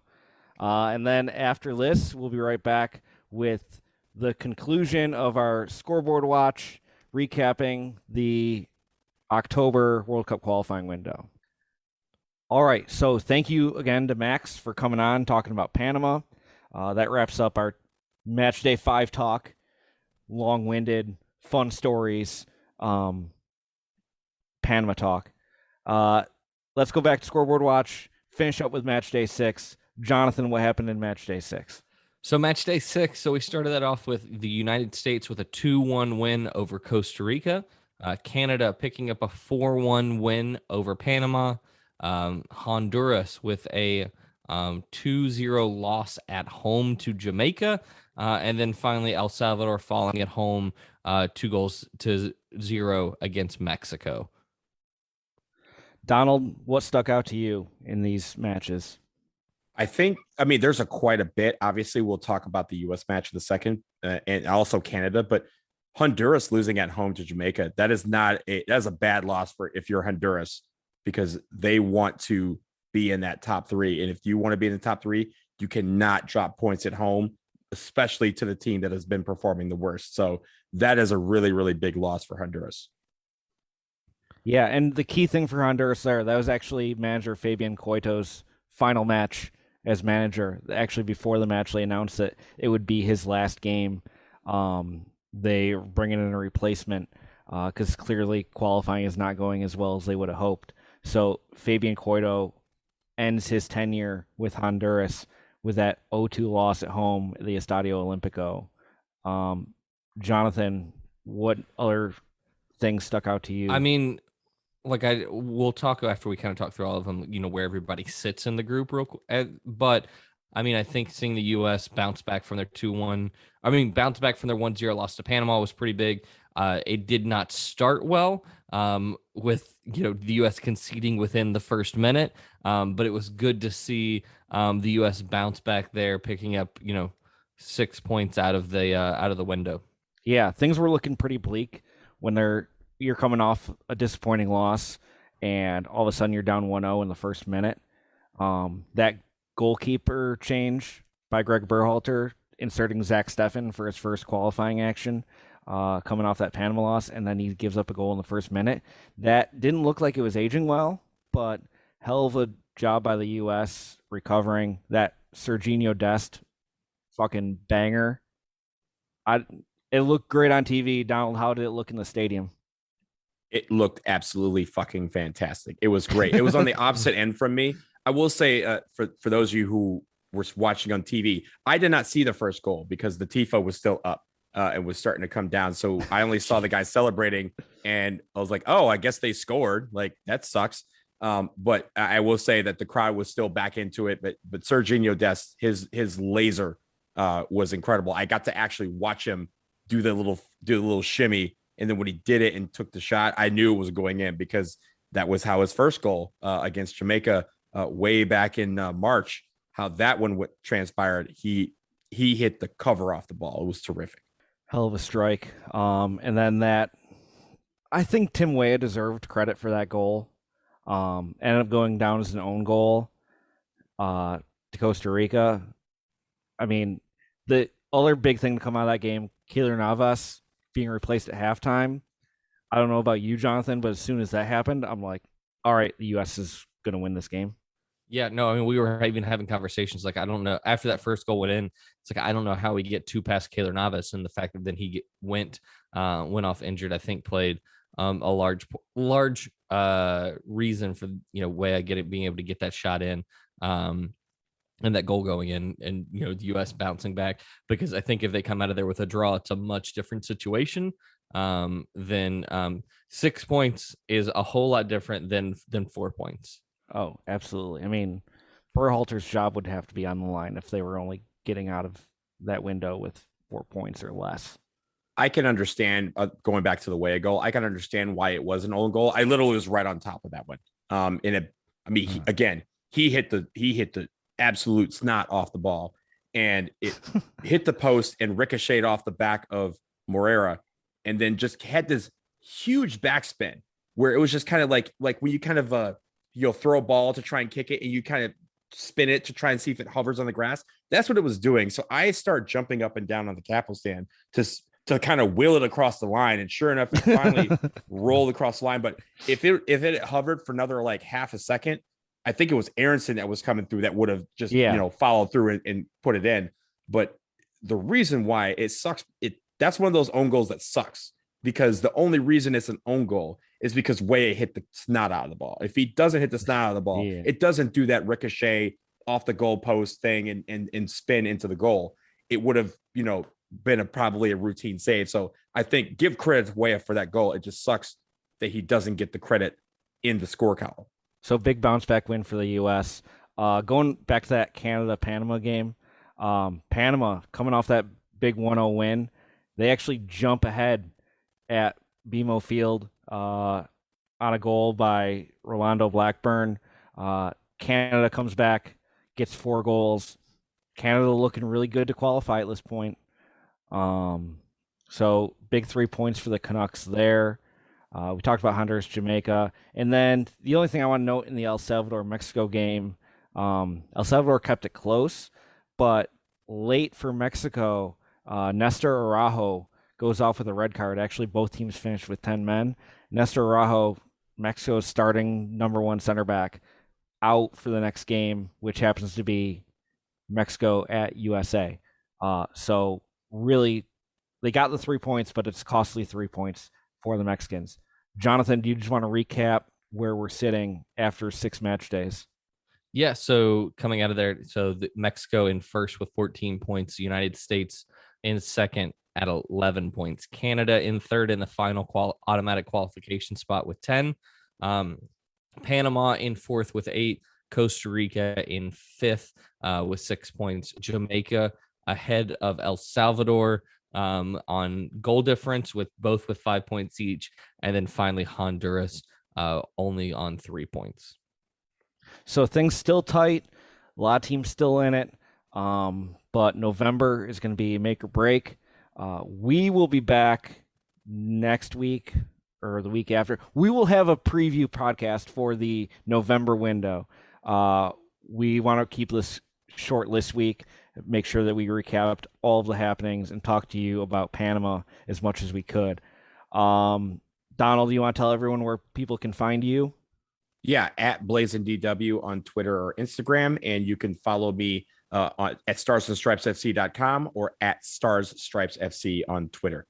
And then after this, we'll be right back with the conclusion of our scoreboard watch, recapping the October World Cup qualifying window. All right. So thank you again to Max for coming on, talking about Panama. That wraps up our match day 5 talk. Long-winded, fun stories, Panama talk. Let's go back to scoreboard watch, finish up with match day 6. Jonathan, what happened in match day 6? So match day 6, so we started that off with the United States with a 2-1 win over Costa Rica. Canada picking up a 4-1 win over Panama. Honduras with a 2-0 loss at home to Jamaica. And then finally El Salvador falling at home 2-0 against Mexico. Donald, what stuck out to you in these matches? I mean, there's quite a bit. Obviously, we'll talk about the U.S. match in a second, and also Canada. But Honduras losing at home to Jamaica, that's a bad loss for if you're Honduras, because they want to be in that top 3. And if you want to be in the top 3, you cannot drop points at home, especially to the team that has been performing the worst. So that is a really, really big loss for Honduras. Yeah, and the key thing for Honduras that was actually manager Fabian Coito's final match as manager. Actually, before the match, they announced that it would be his last game. They are bringing in a replacement because clearly qualifying is not going as well as they would have hoped. So Fabian Coito ends his tenure with Honduras with that 0-2 loss at home at the Estadio Olimpico. Jonathan, what other things stuck out to you? I mean, we'll talk after we kind of talk through all of them, you know, where everybody sits in the group real quick. But I mean, I think seeing the U.S. bounce back from their 1-0 loss to Panama was pretty big. It did not start well with, you know, the U.S. conceding within the first minute. But it was good to see the U.S. bounce back there, picking up, you know, 6 points out of the window. Yeah, things were looking pretty bleak when you're coming off a disappointing loss and all of a sudden you're down 1-0 in the first minute. That goalkeeper change by Greg Berhalter, inserting Zach Steffen for his first qualifying action, coming off that Panama loss, and then he gives up a goal in the first minute. That didn't look like it was aging well, but hell of a job by the U.S. recovering. That Serginho Dest fucking banger. It looked great on TV. Donald, how did it look in the stadium? It looked absolutely fucking fantastic. It was great. It was on the opposite end from me. I will say, for those of you who were watching on TV, I did not see the first goal because the Tifo was still up and was starting to come down. So I only saw the guys celebrating, and I was like, oh, I guess they scored. Like, that sucks. But I will say that the crowd was still back into it. But Serginho Dest, his laser was incredible. I got to actually watch him do the little shimmy. And then when he did it and took the shot, I knew it was going in because that was how his first goal against Jamaica way back in March, how that one transpired. He hit the cover off the ball. It was terrific. Hell of a strike. And then I think Tim Weah deserved credit for that goal. Ended up going down as an own goal to Costa Rica. I mean, the other big thing to come out of that game, Keylor Navas being replaced at halftime. I don't know about you, Jonathan, but as soon as that happened, I'm like, all right, the U.S. is going to win this game. Yeah, no, I mean, we were even having conversations like, I don't know, after that first goal went in, it's like, I don't know how we get 2 past Keylor Navas, and the fact that then he went off injured, I think played a large reason for, you know, Weah being able to get that shot in. and that goal going in, and the U.S. bouncing back, because I think if they come out of there with a draw, it's a much different situation. Then 6 points is a whole lot different than 4 points. Oh, absolutely. I mean, Berhalter's job would have to be on the line if they were only getting out of that window with 4 points or less. I can understand going back to the way goal. I can understand why it was an own goal. I literally was right on top of that one. He hit the absolute snot off the ball, and it hit the post and ricocheted off the back of Moreira, and then just had this huge backspin where it was just kind of like when you kind of you'll throw a ball to try and kick it and you kind of spin it to try and see if it hovers on the grass. That's what it was doing. So I start jumping up and down on the capel stand to kind of wheel it across the line. And sure enough, it finally rolled across the line. But if it hovered for another like half a second, I think it was Aronson that was coming through that would have just, followed through and put it in. But the reason why it sucks, that's one of those own goals that sucks, because the only reason it's an own goal is because Weah hit the snot out of the ball. If he doesn't hit the snot out of the ball, it doesn't do that ricochet off the goalpost thing and spin into the goal. It would have, been probably a routine save. So I think give credit to Weah for that goal. It just sucks that he doesn't get the credit in the score column. So big bounce back win for the U.S. Going back to that Canada-Panama game, Panama coming off that big 1-0 win, they actually jump ahead at BMO Field on a goal by Rolando Blackburn. Canada comes back, gets 4 goals. Canada looking really good to qualify at this point. So big 3 points for the Canucks there. We talked about Honduras, Jamaica. And then the only thing I want to note in the El Salvador-Mexico game, El Salvador kept it close, but late for Mexico, Nestor Araujo goes off with a red card. Actually, both teams finished with 10 men. Nestor Araujo, Mexico's starting number 1 center back, out for the next game, which happens to be Mexico at USA. So really, they got the 3 points, but it's costly 3 points for the Mexicans. Jonathan, do you just want to recap where we're sitting after 6 match days? Yeah, so coming out of there, Mexico in first with 14 points, the United States in second at 11 points, Canada in third in the final automatic qualification spot with 10, Panama in fourth with 8, Costa Rica in fifth with 6 points, Jamaica ahead of El Salvador on goal difference with 5 points each, and then finally Honduras only on 3 points. So things still tight, a lot of teams still in it, but November is going to be make or break. We will be back next week or the week after. We will have a preview podcast for the November window. We want to keep this short this week, make sure that we recapped all of the happenings and talk to you about Panama as much as we could. Donald, do you want to tell everyone where people can find you? Yeah, at BlazinDW on Twitter or Instagram, and you can follow me at starsandstripesfc.com or at starsstripesfc on Twitter.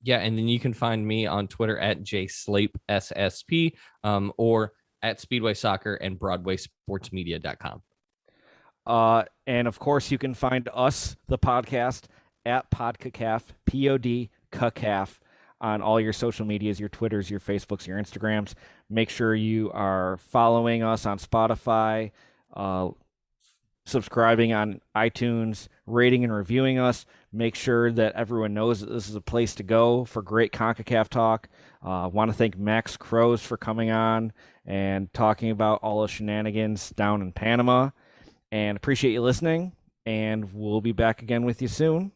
Yeah, and then you can find me on Twitter at jslapeSSP or at Speedway Soccer and BroadwaySportsMedia.com. And of course, you can find us, the podcast, at PodCACAF, POD on all your social medias, your Twitters, your Facebooks, your Instagrams. Make sure you are following us on Spotify, subscribing on iTunes, rating and reviewing us. Make sure that everyone knows that this is a place to go for great CONCACAF talk. I want to thank Max Crows for coming on and talking about all the shenanigans down in Panama. And appreciate you listening. And we'll be back again with you soon.